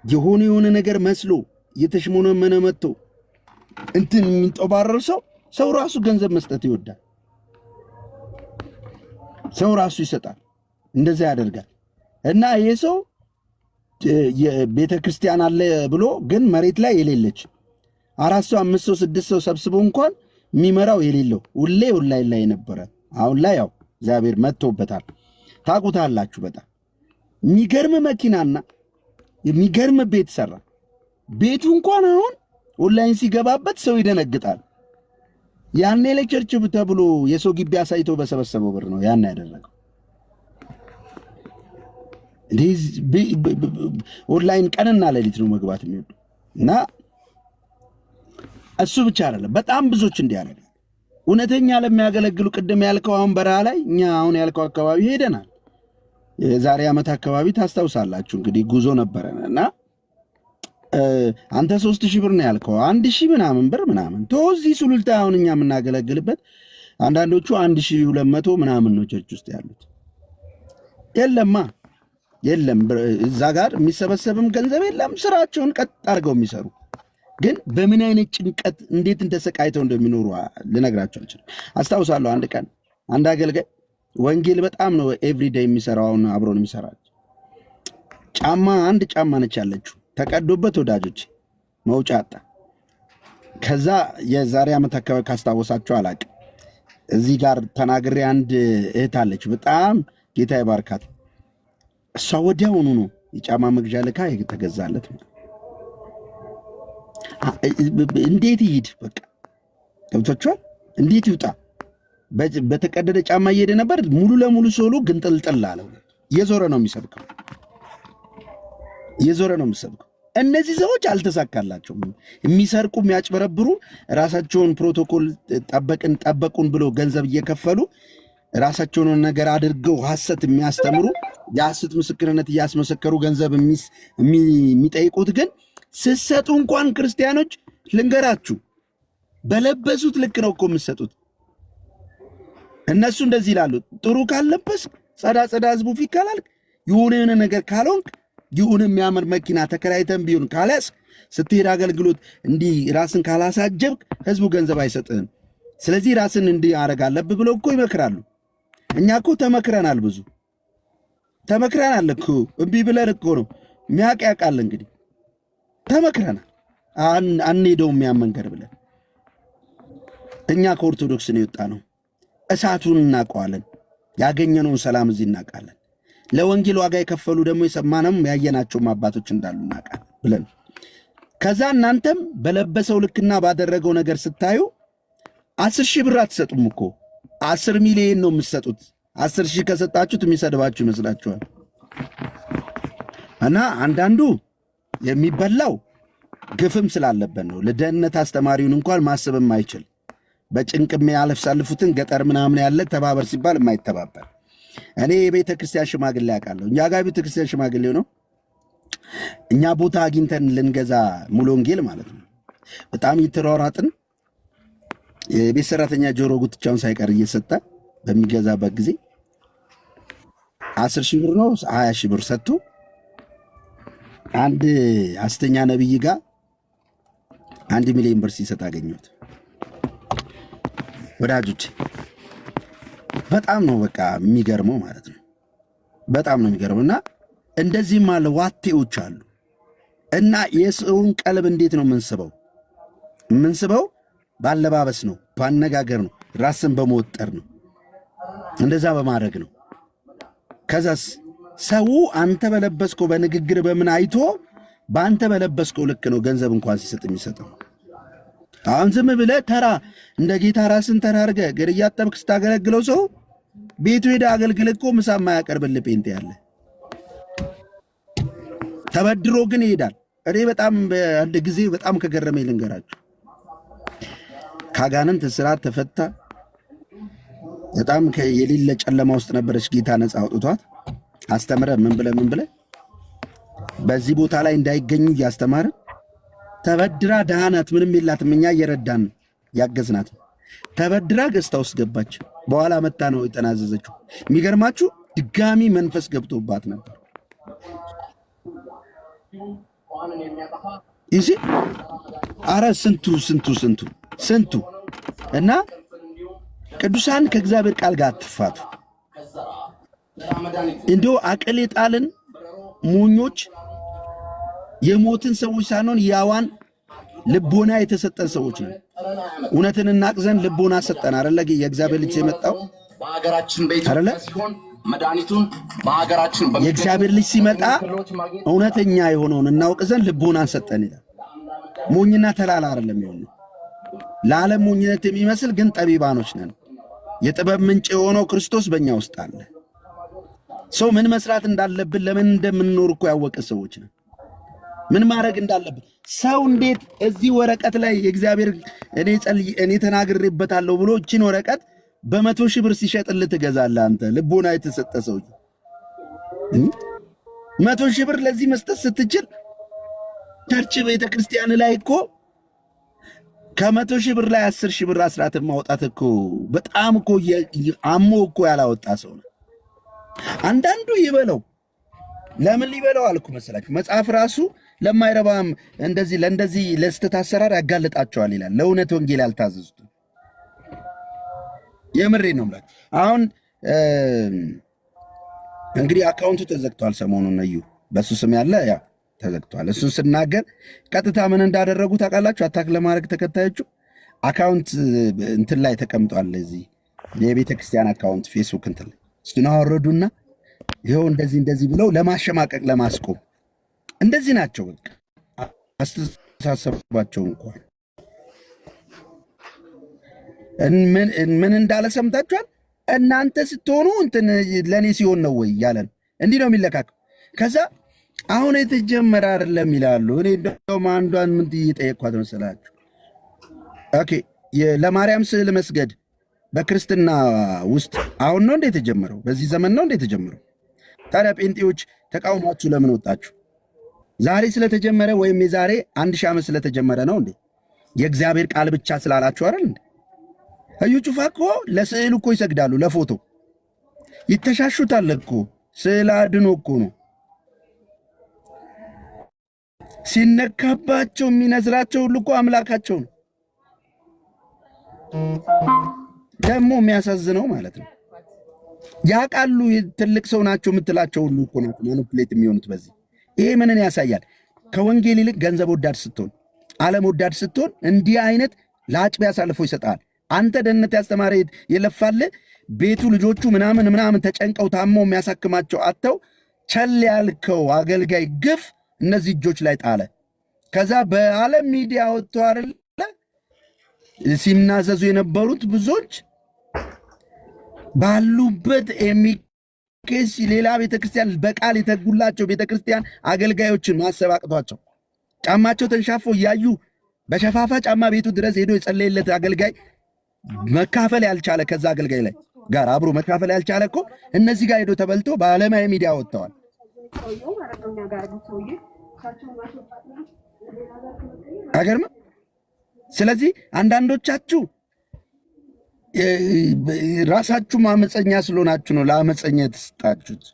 የሆነ ነገር መስሎ የተሽሞነመነ መጥቶ እንትን የሚንጠባረር ሰው ራሱ ገንዘብ መስጠት ይወዳል። ሰው ራሱ ይሰጣል፣ እንደዛ ያደርጋል። እና ይሄ ሰው የቤተ ክርስቲያን አለ ብሎ ግን መሬት ላይ የሌለች 4 ሰው 5 ሰው 6 ሰው ሰብስቦ እንኳን የሚመራው የሌለው ሁሌ ኦንላይን ላይ ነበረ። አሁን ላይ ያው እግዚአብሔር መጥቶበታል። ታውቁታላችሁ። በጣም የሚገርም መኪናና የሚገርም ቤት ሰራ። ቤቱ እንኳን አሁን ኦንላይን ሲገባበት ሰው ይደነግጣል። ያኔ ለቸርች ተብሎ የሰው ግቢ አሳይቶ በሰበሰበው ብር ነው ያን ያደረገው። ኦንላይን ቀንና ሌሊት ነው መግባት የሚወዱ እና እሱ ብቻ አይደለም፣ በጣም ብዙዎች እንዲያደርጋል። እውነተኛ ለሚያገለግሉ ቅድም ያልከው አሁን በረሃ ላይ እኛ አሁን ያልከው አካባቢ ሄደናል። የዛሬ ዓመት አካባቢ ታስታውሳላችሁ እንግዲህ ጉዞ ነበረን እና አንተ 3000 ብር ነው ያልከው 1000 ምናምን ብር ምናምን ተወዚ ሱሉልታ አሁን እኛ የምናገለግልበት አንዳንዶቹ 1200 ምናምን ነው ቸርች ውስጥ ያሉት። የለም እዛ ጋር የሚሰበሰብም ገንዘብ የለም። ስራቸውን ቀጥ አድርገው የሚሰሩ ግን በምን አይነት ጭንቀት እንዴት እንደሰቃይተው እንደሚኖሩ ልነግራቸው አልችልም። አስታውሳለሁ አንድ ቀን አንድ አገልጋይ ወንጌል በጣም ነው ኤቭሪዴይ የሚሰራው። አሁን አብሮን የሚሰራው አንድ ጫማ ነች ያለችው ተቀዶበት ወዳጆች መውጫ አጣ። ከዛ የዛሬ ዓመት አካባቢ ካስታወሳቸው አላቅም እዚህ ጋር ተናግሬ አንድ እህት አለች በጣም ጌታ ይባርካት። እሷ ወዲያውኑ ነው የጫማ መግዣ ልካ የተገዛለት። እንዴት ይሄድ በቃ ገብቶቿል። እንዴት ይውጣ? በተቀደደ ጫማ እየሄደ ነበር። ሙሉ ለሙሉ ሶሉ ግን ጥልጥል አለው። የዞረ ነው የሚሰብከው። እነዚህ ሰዎች አልተሳካላቸውም። የሚሰርቁ የሚያጭበረብሩ ራሳቸውን ፕሮቶኮል ጠበቁን ብሎ ገንዘብ እየከፈሉ ራሳቸውን ነገር አድርገው ሐሰት የሚያስተምሩ የሐሰት ምስክርነት እያስመሰከሩ ገንዘብ የሚጠይቁት ግን ስትሰጡ እንኳን ክርስቲያኖች ልንገራችሁ በለበሱት ልክ ነው እኮ የምትሰጡት። እነሱ እንደዚህ ይላሉ፣ ጥሩ ካለበስ ጸዳ ህዝቡ ፊት ካላልክ የሆነ ነገር ካልሆንክ ይሁን የሚያምር መኪና ተከራይተን ቢሆን ካላስ ስትሄድ አገልግሎት እንዲህ ራስን ካላሳጀብክ ህዝቡ ገንዘብ አይሰጥህም። ስለዚህ ራስን እንዲህ አረግ አለብህ ብለው እኮ ይመክራሉ። እኛ እኮ ተመክረናል፣ ብዙ ተመክረናል እኮ እምቢ ብለን እኮ ነው ሚያቅ ያውቃል። እንግዲህ ተመክረናል፣ አንሄደውም ያን መንገድ ብለን። እኛ ከኦርቶዶክስ ነው የወጣ ነው። እሳቱን እናውቀዋለን። ያገኘነውን ሰላም እዚህ እናውቃለን። ለወንጌል ዋጋ የከፈሉ ደግሞ የሰማነም ያየናቸውም አባቶች እንዳሉ እናውቃለን ብለን ከዛ እናንተም በለበሰው ልክና ባደረገው ነገር ስታዩ 10,000 ብር አትሰጡም እኮ 10 ሚሊዮን ነው የምትሰጡት። 10,000 ከሰጣችሁት የሚሰድባችሁ ይመስላችኋል። እና አንዳንዱ የሚበላው ግፍም ስላለበት ነው። ለደህንነት አስተማሪውን እንኳን ማሰብም አይችል በጭንቅም ያለፍሳልፉትን ገጠር ምናምን ያለ ተባበር ሲባል የማይተባበር እኔ የቤተ ክርስቲያን ሽማግሌ ያውቃለሁ። እኛ ጋር ቤተ ክርስቲያን ሽማግሌ ነው። እኛ ቦታ አግኝተን ልንገዛ ሙሉ ወንጌል ማለት ነው በጣም እየተሯሯጥን የቤት ሰራተኛ ጆሮ ጉትቻውን ሳይቀር እየሰጠ በሚገዛበት ጊዜ 10,000 ብር ነው 20,000 ብር ሰጥቶ አንድ ሐሰተኛ ነብይ ጋር 1 ሚሊዮን ብር ሲሰጥ አገኘሁት። ወዳጆች በጣም ነው በቃ የሚገርመው ማለት ነው። በጣም ነው የሚገርመውና እንደዚህም አለ ዋቴዎች አሉ። እና የሰውን ቀልብ እንዴት ነው የምንስበው? የምንስበው ባለባበስ ነው፣ ባነጋገር ነው፣ ራስን በመወጠር ነው፣ እንደዛ በማድረግ ነው። ከዛስ ሰው አንተ በለበስከው በንግግር በምን አይቶ በአንተ በለበስከው ልክ ነው ገንዘብ እንኳን ሲሰጥ የሚሰጠው። አሁን ዝም ብለህ ተራ እንደ ጌታ ራስን ተራ አድርገህ እግር እያጠብክ ስታገለግለው ሰው ቤቱ ሄደ አገልግል እኮ ምሳ የማያቀርብልህ ጴንጤ ያለ ተበድሮ ግን ይሄዳል። እኔ በጣም አንድ ጊዜ በጣም ከገረመኝ ልንገራችሁ። ካጋንንት እስራት ተፈታ። በጣም የሌለ ጨለማ ውስጥ ነበረች። ጌታ ነፃ አውጥቷት አስተምረ ምን ብለ በዚህ ቦታ ላይ እንዳይገኙ እያስተማረ ተበድራ ደሃናት ምንም የላትም። እኛ እየረዳን ያገዝናት ተበድራ ገዝታ ውስጥ ገባች። በኋላ መጣ ነው የተናዘዘችው። የሚገርማችሁ ድጋሚ መንፈስ ገብቶባት ነበር። ይሲ አረ ስንቱ እና ቅዱሳን ከእግዚአብሔር ቃል ጋር አትፋቱ። እንዲሁ አቅል የጣልን ሞኞች የሞትን ሰዎች ሳንሆን ያዋን ልቦና የተሰጠን ሰዎች ነን። እውነትን እናቅ ዘንድ ልቦና ሰጠን አይደለ? የእግዚአብሔር ልጅ የመጣው በሀገራችን በኢትዮጵያ ሲሆን መድኃኒቱን በሀገራችን የእግዚአብሔር ልጅ ሲመጣ እውነተኛ የሆነውን እናውቅ ዘንድ ልቦናን ሰጠን ይላል። ሞኝና ተላላ አይደለም የሆነው። ለዓለም ሞኝነት የሚመስል ግን ጠቢባኖች ነን። የጥበብ ምንጭ የሆነው ክርስቶስ በእኛ ውስጥ አለ። ሰው ምን መስራት እንዳለብን ለምን እንደምንኖር እኮ ያወቀ ሰዎች ነን። ምን ማድረግ እንዳለብን ሰው እንዴት እዚህ ወረቀት ላይ የእግዚአብሔር እኔ ተናግሬበታለሁ ብሎ እቺን ወረቀት በ100,000 ብር ሲሸጥልህ ትገዛለህ? አንተ ልቦና የተሰጠ ሰው 100,000 ብር ለዚህ መስጠት ስትችል ቸርች ቤተክርስቲያን ላይ እኮ ከ100,000 ብር ላይ 10,000 ብር አስራትን ማውጣት እኮ በጣም እኮ አሞ እኮ ያላወጣ ሰው ነው። አንዳንዱ ይበለው ለምን ሊበለው አልኩ መሰላችሁ? መጽሐፍ ራሱ ለማይረባም እንደዚህ ለእንደዚህ ለስተት አሰራር ያጋልጣቸዋል ይላል። ለእውነት ወንጌል ያልታዘዙት የምሬ ነው ማለት። አሁን እንግዲህ አካውንቱ ተዘግቷል። ሰሞኑን እዩ በሱ ስም ያለ ያ ተዘግቷል። እሱን ስናገር ቀጥታ ምን እንዳደረጉ ታውቃላችሁ? አታክ ለማድረግ ተከታዮቹ አካውንት እንትን ላይ ተቀምጧል። እዚህ የቤተ ክርስቲያን አካውንት ፌስቡክ እንትን ላይ እሱን አወረዱና ይኸው እንደዚህ ብለው ለማሸማቀቅ ለማስቆም እንደዚህ ናቸው። በቃ አስተሳሰባቸው እንኳን ምን እንዳለ ሰምታችኋል? እናንተ ስትሆኑ እንትን ለእኔ ሲሆን ነው ወይ ያለን እንዲህ ነው የሚለካከው። ከዛ አሁን የተጀመረ አይደለም ይላሉ። እኔ እንደውም አንዷን ምን እየጠየቅኳት መሰላችሁ? ኦኬ ለማርያም ስዕል መስገድ በክርስትና ውስጥ አሁን ነው እንዴ የተጀመረው? በዚህ ዘመን ነው እንዴ የተጀመረው? ታዲያ ጴንጤዎች ተቃውሟችሁ ለምን ወጣችሁ? ዛሬ ስለተጀመረ ወይም የዛሬ 1000 ዓመት ስለተጀመረ ነው እንዴ? የእግዚአብሔር ቃል ብቻ ስላላችሁ አይደል እንዴ? እዩ ጩፋ እኮ ለስዕል እኮ ይሰግዳሉ፣ ለፎቶ ይተሻሹታል እኮ። ስዕል አድኖ እኮ ነው። ሲነካባቸው የሚነዝራቸው ሁሉ እኮ አምላካቸው ነው። ደግሞ የሚያሳዝነው ማለት ነው ያውቃሉ። ትልቅ ሰው ናቸው የምትላቸው ሁሉ እኮ ናቸው ማኒፑሌት የሚሆኑት በዚህ። ይሄ ምንን ያሳያል? ከወንጌል ይልቅ ገንዘብ ወዳድ ስትሆን፣ ዓለም ወዳድ ስትሆን እንዲህ አይነት ለአጭቢያ አሳልፎ ይሰጣል። አንተ ደህንነት ያስተማረ የለፋልህ ቤቱ ልጆቹ ምናምን ተጨንቀው ታመው የሚያሳክማቸው አጥተው ቸል ያልከው አገልጋይ ግፍ እነዚህ እጆች ላይ ጣለ። ከዛ በዓለም ሚዲያ ወጥቶ አይደለ ሲናዘዙ የነበሩት ብዙዎች ባሉበት ኤሚኬስ ሌላ ቤተክርስቲያን በቃል የተጉላቸው ቤተክርስቲያን አገልጋዮችን ማሰብ አቅቷቸው ጫማቸው ተንሻፎ እያዩ በሸፋፋ ጫማ ቤቱ ድረስ ሄዶ የጸለየለት አገልጋይ መካፈል ያልቻለ ከዛ አገልጋይ ላይ ጋር አብሮ መካፈል ያልቻለ እኮ እነዚህ ጋር ሄዶ ተበልቶ በዓለማዊ ሚዲያ ወጥተዋል። አይገርምም? ስለዚህ አንዳንዶቻችሁ ራሳችሁ አመፀኛ ስለሆናችሁ ነው ለአመፀኛ የተሰጣችሁት።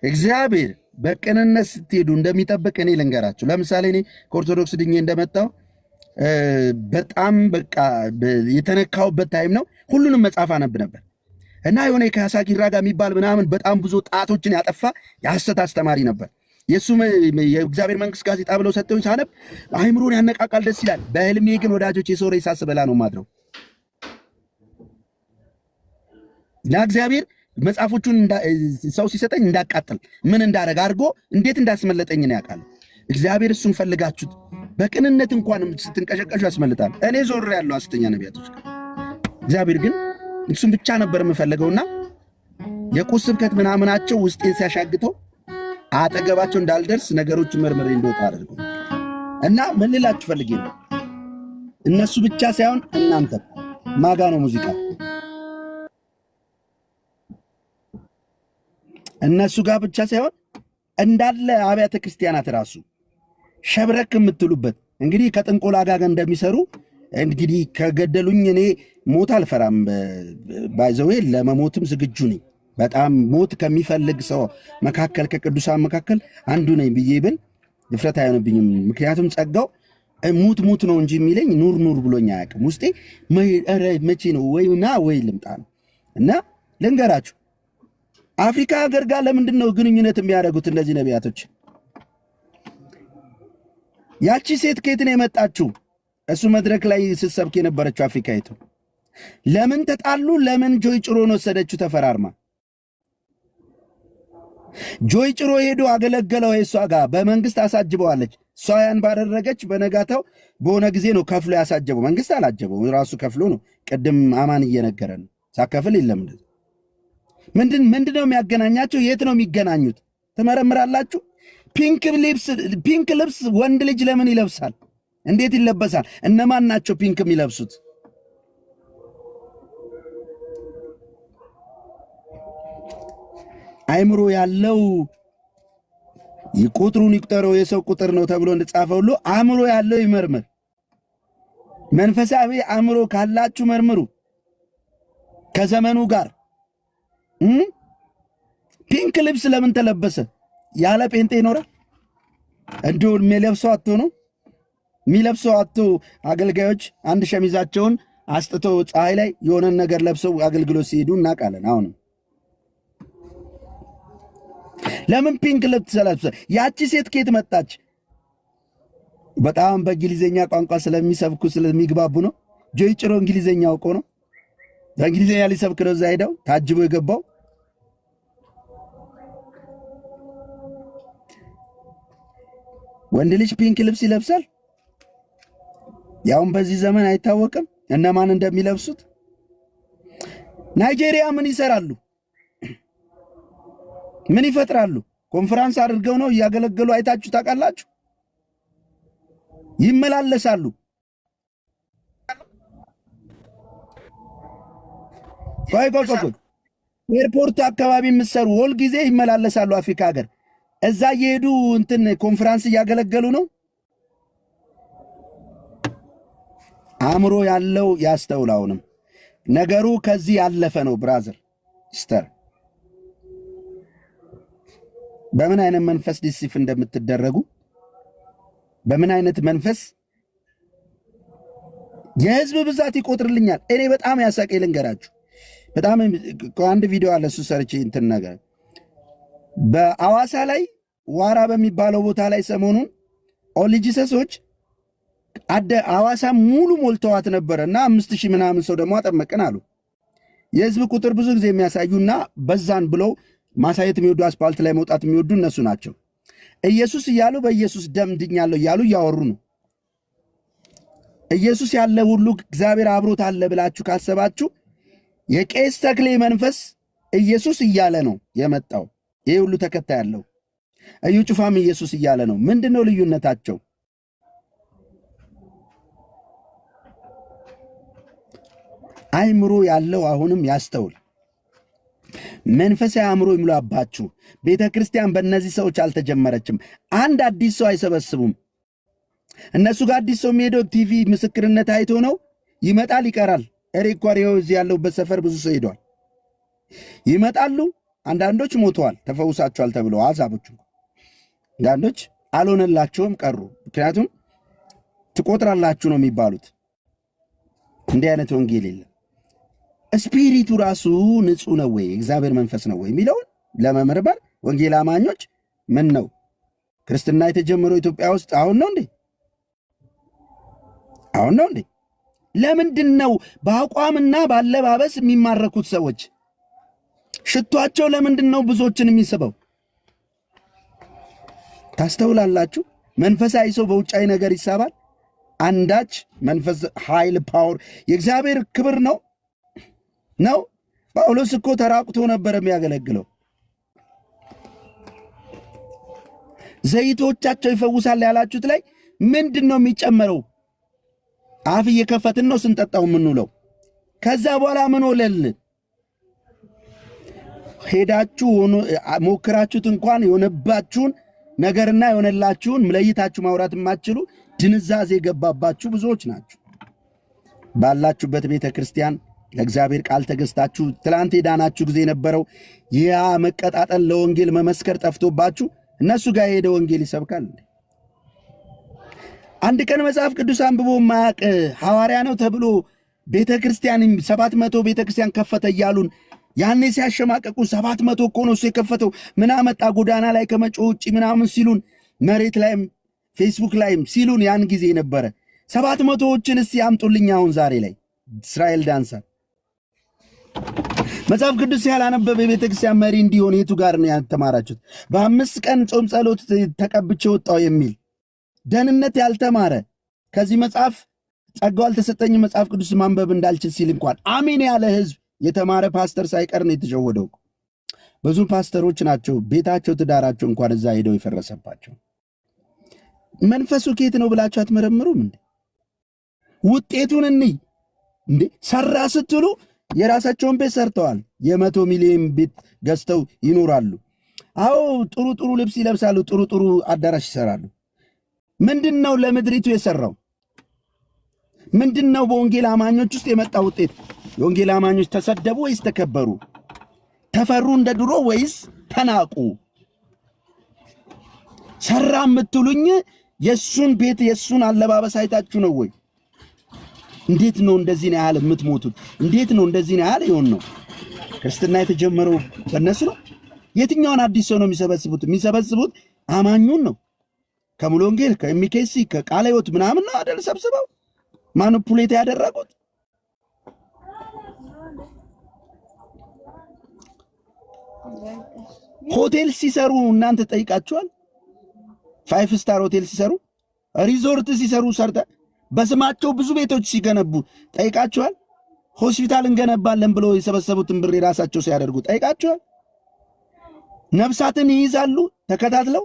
እግዚአብሔር በቅንነት ስትሄዱ እንደሚጠብቅ እኔ ልንገራችሁ። ለምሳሌ እኔ ከኦርቶዶክስ ድኜ እንደመጣው በጣም በቃ የተነካውበት ታይም ነው። ሁሉንም መጽሐፍ አነብ ነበር እና የሆነ የካሳ ኪራጋ የሚባል ምናምን በጣም ብዙ ጣቶችን ያጠፋ የሐሰት አስተማሪ ነበር። የእሱ የእግዚአብሔር መንግስት ጋዜጣ ብለው ሰጠውኝ ሳነብ አይምሮን ያነቃቃል፣ ደስ ይላል። በህልሜ ግን ወዳጆች የሰው ሬሳ ስበላ ነው ማድረው እና እግዚአብሔር መጽሐፎቹን ሰው ሲሰጠኝ እንዳቃጥል ምን እንዳረግ አድርጎ እንዴት እንዳስመለጠኝ ነው ያውቃል። እግዚአብሔር እሱን ፈልጋችሁት በቅንነት እንኳን ስትንቀሸቀሹ ያስመልጣል። እኔ ዞር ያለው ሐሰተኛ ነቢያቶች እግዚአብሔር ግን እሱን ብቻ ነበር የምፈልገውና የቁስ ስብከት ምናምናቸው ውስጤን ሲያሻግተው አጠገባቸው እንዳልደርስ ነገሮችን መርምሬ እንደወጣ አድርጎ እና ምን ልላችሁ ፈልጌ ነው፣ እነሱ ብቻ ሳይሆን እናንተ ማጋ ነው ሙዚቃ እነሱ ጋር ብቻ ሳይሆን እንዳለ አብያተ ክርስቲያናት ራሱ ሸብረክ የምትሉበት እንግዲህ ከጥንቆላ ጋር እንደሚሰሩ እንግዲህ ከገደሉኝ እኔ ሞት አልፈራም። ባይዘዌ ለመሞትም ዝግጁ ነኝ። በጣም ሞት ከሚፈልግ ሰው መካከል ከቅዱሳን መካከል አንዱ ነኝ ብዬ ብል ድፍረት አይሆንብኝም። ምክንያቱም ጸጋው ሙት ነው እንጂ የሚለኝ ኑር ብሎኝ አያውቅም። ውስጤ መቼ ነው ወይና ወይ ልምጣ ነው። እና ልንገራችሁ አፍሪካ ሀገር ጋር ለምንድን ነው ግንኙነት የሚያደርጉት እነዚህ ነቢያቶች? ያቺ ሴት ከየት ነው የመጣችው? እሱ መድረክ ላይ ስትሰብክ የነበረችው አፍሪካዊቱ ለምን ተጣሉ? ለምን ጆይ ጭሮን ወሰደችው ተፈራርማ? ጆይ ጭሮ ሄዶ አገለገለው። እሷ ጋር በመንግስት አሳጅበዋለች። እሷ ያን ባደረገች በነጋታው በሆነ ጊዜ ነው ከፍሎ ያሳጀበው። መንግስት አላጀበው፣ ራሱ ከፍሎ ነው። ቅድም አማን እየነገረ ነው ሳከፍል የለም። ምንድን ነው የሚያገናኛቸው? የት ነው የሚገናኙት? ትመረምራላችሁ? ፒንክ ልብስ ወንድ ልጅ ለምን ይለብሳል? እንዴት ይለበሳል? እነማን ናቸው ፒንክ የሚለብሱት? አይምሮ ያለው ቁጥሩን ይቁጠረው የሰው ቁጥር ነው ተብሎ እንደጻፈው ሁሉ አእምሮ ያለው ይመርምር። መንፈሳዊ አእምሮ ካላችሁ መርምሩ ከዘመኑ ጋር። ፒንክ ልብስ ለምን ተለበሰ? ያለ ጴንጤ ይኖራል? እንዲሁ የሚለብሰው አጥቶ ነው የሚለብሰው አጥቶ። አገልጋዮች አንድ ሸሚዛቸውን አስጥተው ፀሐይ ላይ የሆነን ነገር ለብሰው አገልግሎት ሲሄዱ እናውቃለን። አሁንም ለምን ፒንክ ልብስ ተለብሰ? ያቺ ሴት ከየት መጣች? በጣም በእንግሊዝኛ ቋንቋ ስለሚሰብኩ ስለሚግባቡ ነው። ጆይ ጭሮ እንግሊዝኛ አውቆ ነው በእንግሊዝኛ ሊሰብክ ነው እዛ ሄደው ታጅቦ የገባው። ወንድ ልጅ ፒንክ ልብስ ይለብሳል? ያውም በዚህ ዘመን አይታወቅም እነማን እንደሚለብሱት። ናይጄሪያ ምን ይሰራሉ? ምን ይፈጥራሉ? ኮንፈረንስ አድርገው ነው እያገለገሉ አይታችሁ ታውቃላችሁ? ይመላለሳሉ። ቆይ ኤርፖርት አካባቢ የምትሰሩ ሁል ጊዜ ይመላለሳሉ። አፍሪካ ሀገር እዛ እየሄዱ እንትን ኮንፈረንስ እያገለገሉ ነው። አእምሮ ያለው ያስተውላውንም ነገሩ ከዚህ ያለፈ ነው። ብራዘር ሲስተር፣ በምን አይነት መንፈስ ዲሲፍ እንደምትደረጉ በምን አይነት መንፈስ የህዝብ ብዛት ይቆጥርልኛል። እኔ በጣም ያሳቀኝ ልንገራችሁ። በጣም አንድ ቪዲዮ አለ እሱ ሰርቼ እንትን ነገር በአዋሳ ላይ ዋራ በሚባለው ቦታ ላይ ሰሞኑን ኦሊጂሰሶች አዋሳ ሙሉ ሞልተዋት ነበረ እና 5000 ምናምን ሰው ደግሞ አጠመቅን አሉ። የህዝብ ቁጥር ብዙ ጊዜ የሚያሳዩና በዛን ብለው ማሳየት የሚወዱ አስፓልት ላይ መውጣት የሚወዱ እነሱ ናቸው። ኢየሱስ እያሉ በኢየሱስ ደም ድኛለሁ እያሉ እያወሩ ነው። ኢየሱስ ያለ ሁሉ እግዚአብሔር አብሮት አለ ብላችሁ ካሰባችሁ የቄስ ተክሌ መንፈስ ኢየሱስ እያለ ነው የመጣው። ይህ ሁሉ ተከታይ ያለው እዩ ጩፋም ኢየሱስ እያለ ነው። ምንድነው ልዩነታቸው? አይምሮ ያለው አሁንም ያስተውል። መንፈሳዊ አእምሮ ይሙላባችሁ። ቤተ ክርስቲያን በእነዚህ ሰዎች አልተጀመረችም። አንድ አዲስ ሰው አይሰበስቡም። እነሱ ጋር አዲስ ሰው የሚሄደው ቲቪ ምስክርነት አይቶ ነው። ይመጣል፣ ይቀራል። ኤሪኳሪዮ እዚህ ያለውበት ሰፈር ብዙ ሰው ሄዷል። ይመጣሉ። አንዳንዶች ሞተዋል፣ ተፈውሳቸዋል ተብለው አዛቦቹ። አንዳንዶች አልሆነላቸውም ቀሩ። ምክንያቱም ትቆጥራላችሁ ነው የሚባሉት። እንዲህ አይነት ወንጌል የለም። ስፒሪቱ ራሱ ንጹህ ነው ወይ እግዚአብሔር መንፈስ ነው ወይ የሚለውን ለመመርመር ወንጌል አማኞች ምን ነው ክርስትና የተጀመረው ኢትዮጵያ ውስጥ አሁን ነው እንዴ? አሁን ነው እንዴ? ለምንድን ነው በአቋምና ባለባበስ የሚማረኩት ሰዎች? ሽቷቸው ለምንድን ነው ብዙዎችን የሚስበው? ታስተውላላችሁ? መንፈሳዊ ሰው በውጫዊ ነገር ይሳባል። አንዳች መንፈስ ኃይል ፓወር የእግዚአብሔር ክብር ነው ነው። ጳውሎስ እኮ ተራቁቶ ነበር የሚያገለግለው። ዘይቶቻቸው ይፈውሳል ያላችሁት ላይ ምንድን ነው የሚጨመረው? አፍ እየከፈትን ነው ስንጠጣው የምንውለው። ከዛ በኋላ ምን ወለልን? ሄዳችሁ ሞክራችሁት እንኳን የሆነባችሁን ነገርና የሆነላችሁን ለይታችሁ ማውራት የማትችሉ ድንዛዜ የገባባችሁ ብዙዎች ናችሁ። ባላችሁበት ቤተ ክርስቲያን ለእግዚአብሔር ቃል ተገዝታችሁ ትላንት የዳናችሁ ጊዜ የነበረው ያ መቀጣጠል ለወንጌል መመስከር ጠፍቶባችሁ እነሱ ጋር የሄደ ወንጌል ይሰብካል። አንድ ቀን መጽሐፍ ቅዱስ አንብቦ ማያቅ ሐዋርያ ነው ተብሎ ቤተ ክርስቲያን 700 ቤተ ክርስቲያን ከፈተ እያሉን ያኔ ሲያሸማቀቁ 700 እኮ ነው እሱ የከፈተው ምን አመጣ ጎዳና ላይ ከመጮ ውጭ ምናምን ሲሉን መሬት ላይም ፌስቡክ ላይም ሲሉን ያን ጊዜ ነበረ። 700ዎችን እስቲ ያምጡልኝ አሁን ዛሬ ላይ እስራኤል ዳንሰር መጽሐፍ ቅዱስ ያላነበበ የቤተ ክርስቲያን መሪ እንዲሆን የቱ ጋር ነው ያተማራችሁት? በ5 ቀን ጾም ጸሎት ተቀብቼ ወጣው የሚል ደህንነት ያልተማረ ከዚህ መጽሐፍ ጸጋው አልተሰጠኝም መጽሐፍ ቅዱስ ማንበብ እንዳልችል ሲል እንኳን አሜን ያለ ህዝብ የተማረ ፓስተር ሳይቀር ነው የተሸወደው። ብዙ ፓስተሮች ናቸው ቤታቸው ትዳራቸው እንኳን እዛ ሄደው የፈረሰባቸው። መንፈሱ ከየት ነው ብላችሁ አትመረምሩም እንዴ? ውጤቱን እንዴ ሰራ ስትሉ የራሳቸውን ቤት ሰርተዋል። የ100 ሚሊዮን ቤት ገዝተው ይኖራሉ። አዎ ጥሩ ጥሩ ልብስ ይለብሳሉ፣ ጥሩ ጥሩ አዳራሽ ይሰራሉ። ምንድነው ለምድሪቱ የሰራው? ምንድነው በወንጌል አማኞች ውስጥ የመጣ ውጤት? የወንጌል አማኞች ተሰደቡ ወይስ ተከበሩ? ተፈሩ እንደ ድሮ ወይስ ተናቁ? ሰራ የምትሉኝ የሱን ቤት የሱን አለባበስ አይታችሁ ነው ወይ? እንዴት ነው እንደዚህ ነው ያህል የምትሞቱት? እንዴት ነው እንደዚህ ነው ያህል ይሆን ነው? ክርስትና የተጀመረው በእነሱ ነው። የትኛውን አዲስ ሰው ነው የሚሰበስቡት? የሚሰበስቡት አማኙን ነው። ከሙሉ ወንጌል ከኤምኬሲ ከቃለ ሕይወት ምናምን ነው አይደል ሰብስበው ማኒፑሌት ያደረጉት። ሆቴል ሲሰሩ እናንተ ጠይቃችኋል? 5 ስታር ሆቴል ሲሰሩ፣ ሪዞርት ሲሰሩ ሰርተ በስማቸው ብዙ ቤቶች ሲገነቡ ጠይቃችኋል? ሆስፒታል እንገነባለን ብሎ የሰበሰቡትን ብር የራሳቸው ሲያደርጉ ጠይቃችኋል? ነፍሳትን ይይዛሉ ተከታትለው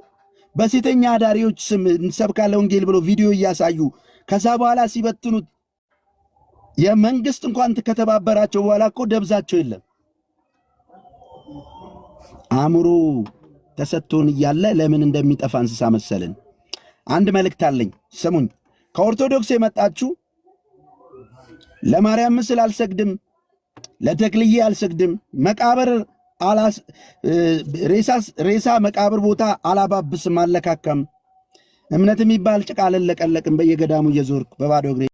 በሴተኛ አዳሪዎች ስም እንሰብካለን ወንጌል ብሎ ቪዲዮ እያሳዩ ከዛ በኋላ ሲበትኑት የመንግስት እንኳን ከተባበራቸው በኋላ እኮ ደብዛቸው የለም። አእምሮ ተሰጥቶን እያለ ለምን እንደሚጠፋ እንስሳ መሰልን? አንድ መልእክት አለኝ ስሙኝ። ከኦርቶዶክስ የመጣችሁ ለማርያም ምስል አልሰግድም፣ ለተክልዬ አልሰግድም፣ መቃብር ሬሳ መቃብር ቦታ አላባብስም፣ አለካከም፣ እምነት የሚባል ጭቃ አልለቀለቅም፣ በየገዳሙ እየዞርኩ በባዶ እግሬ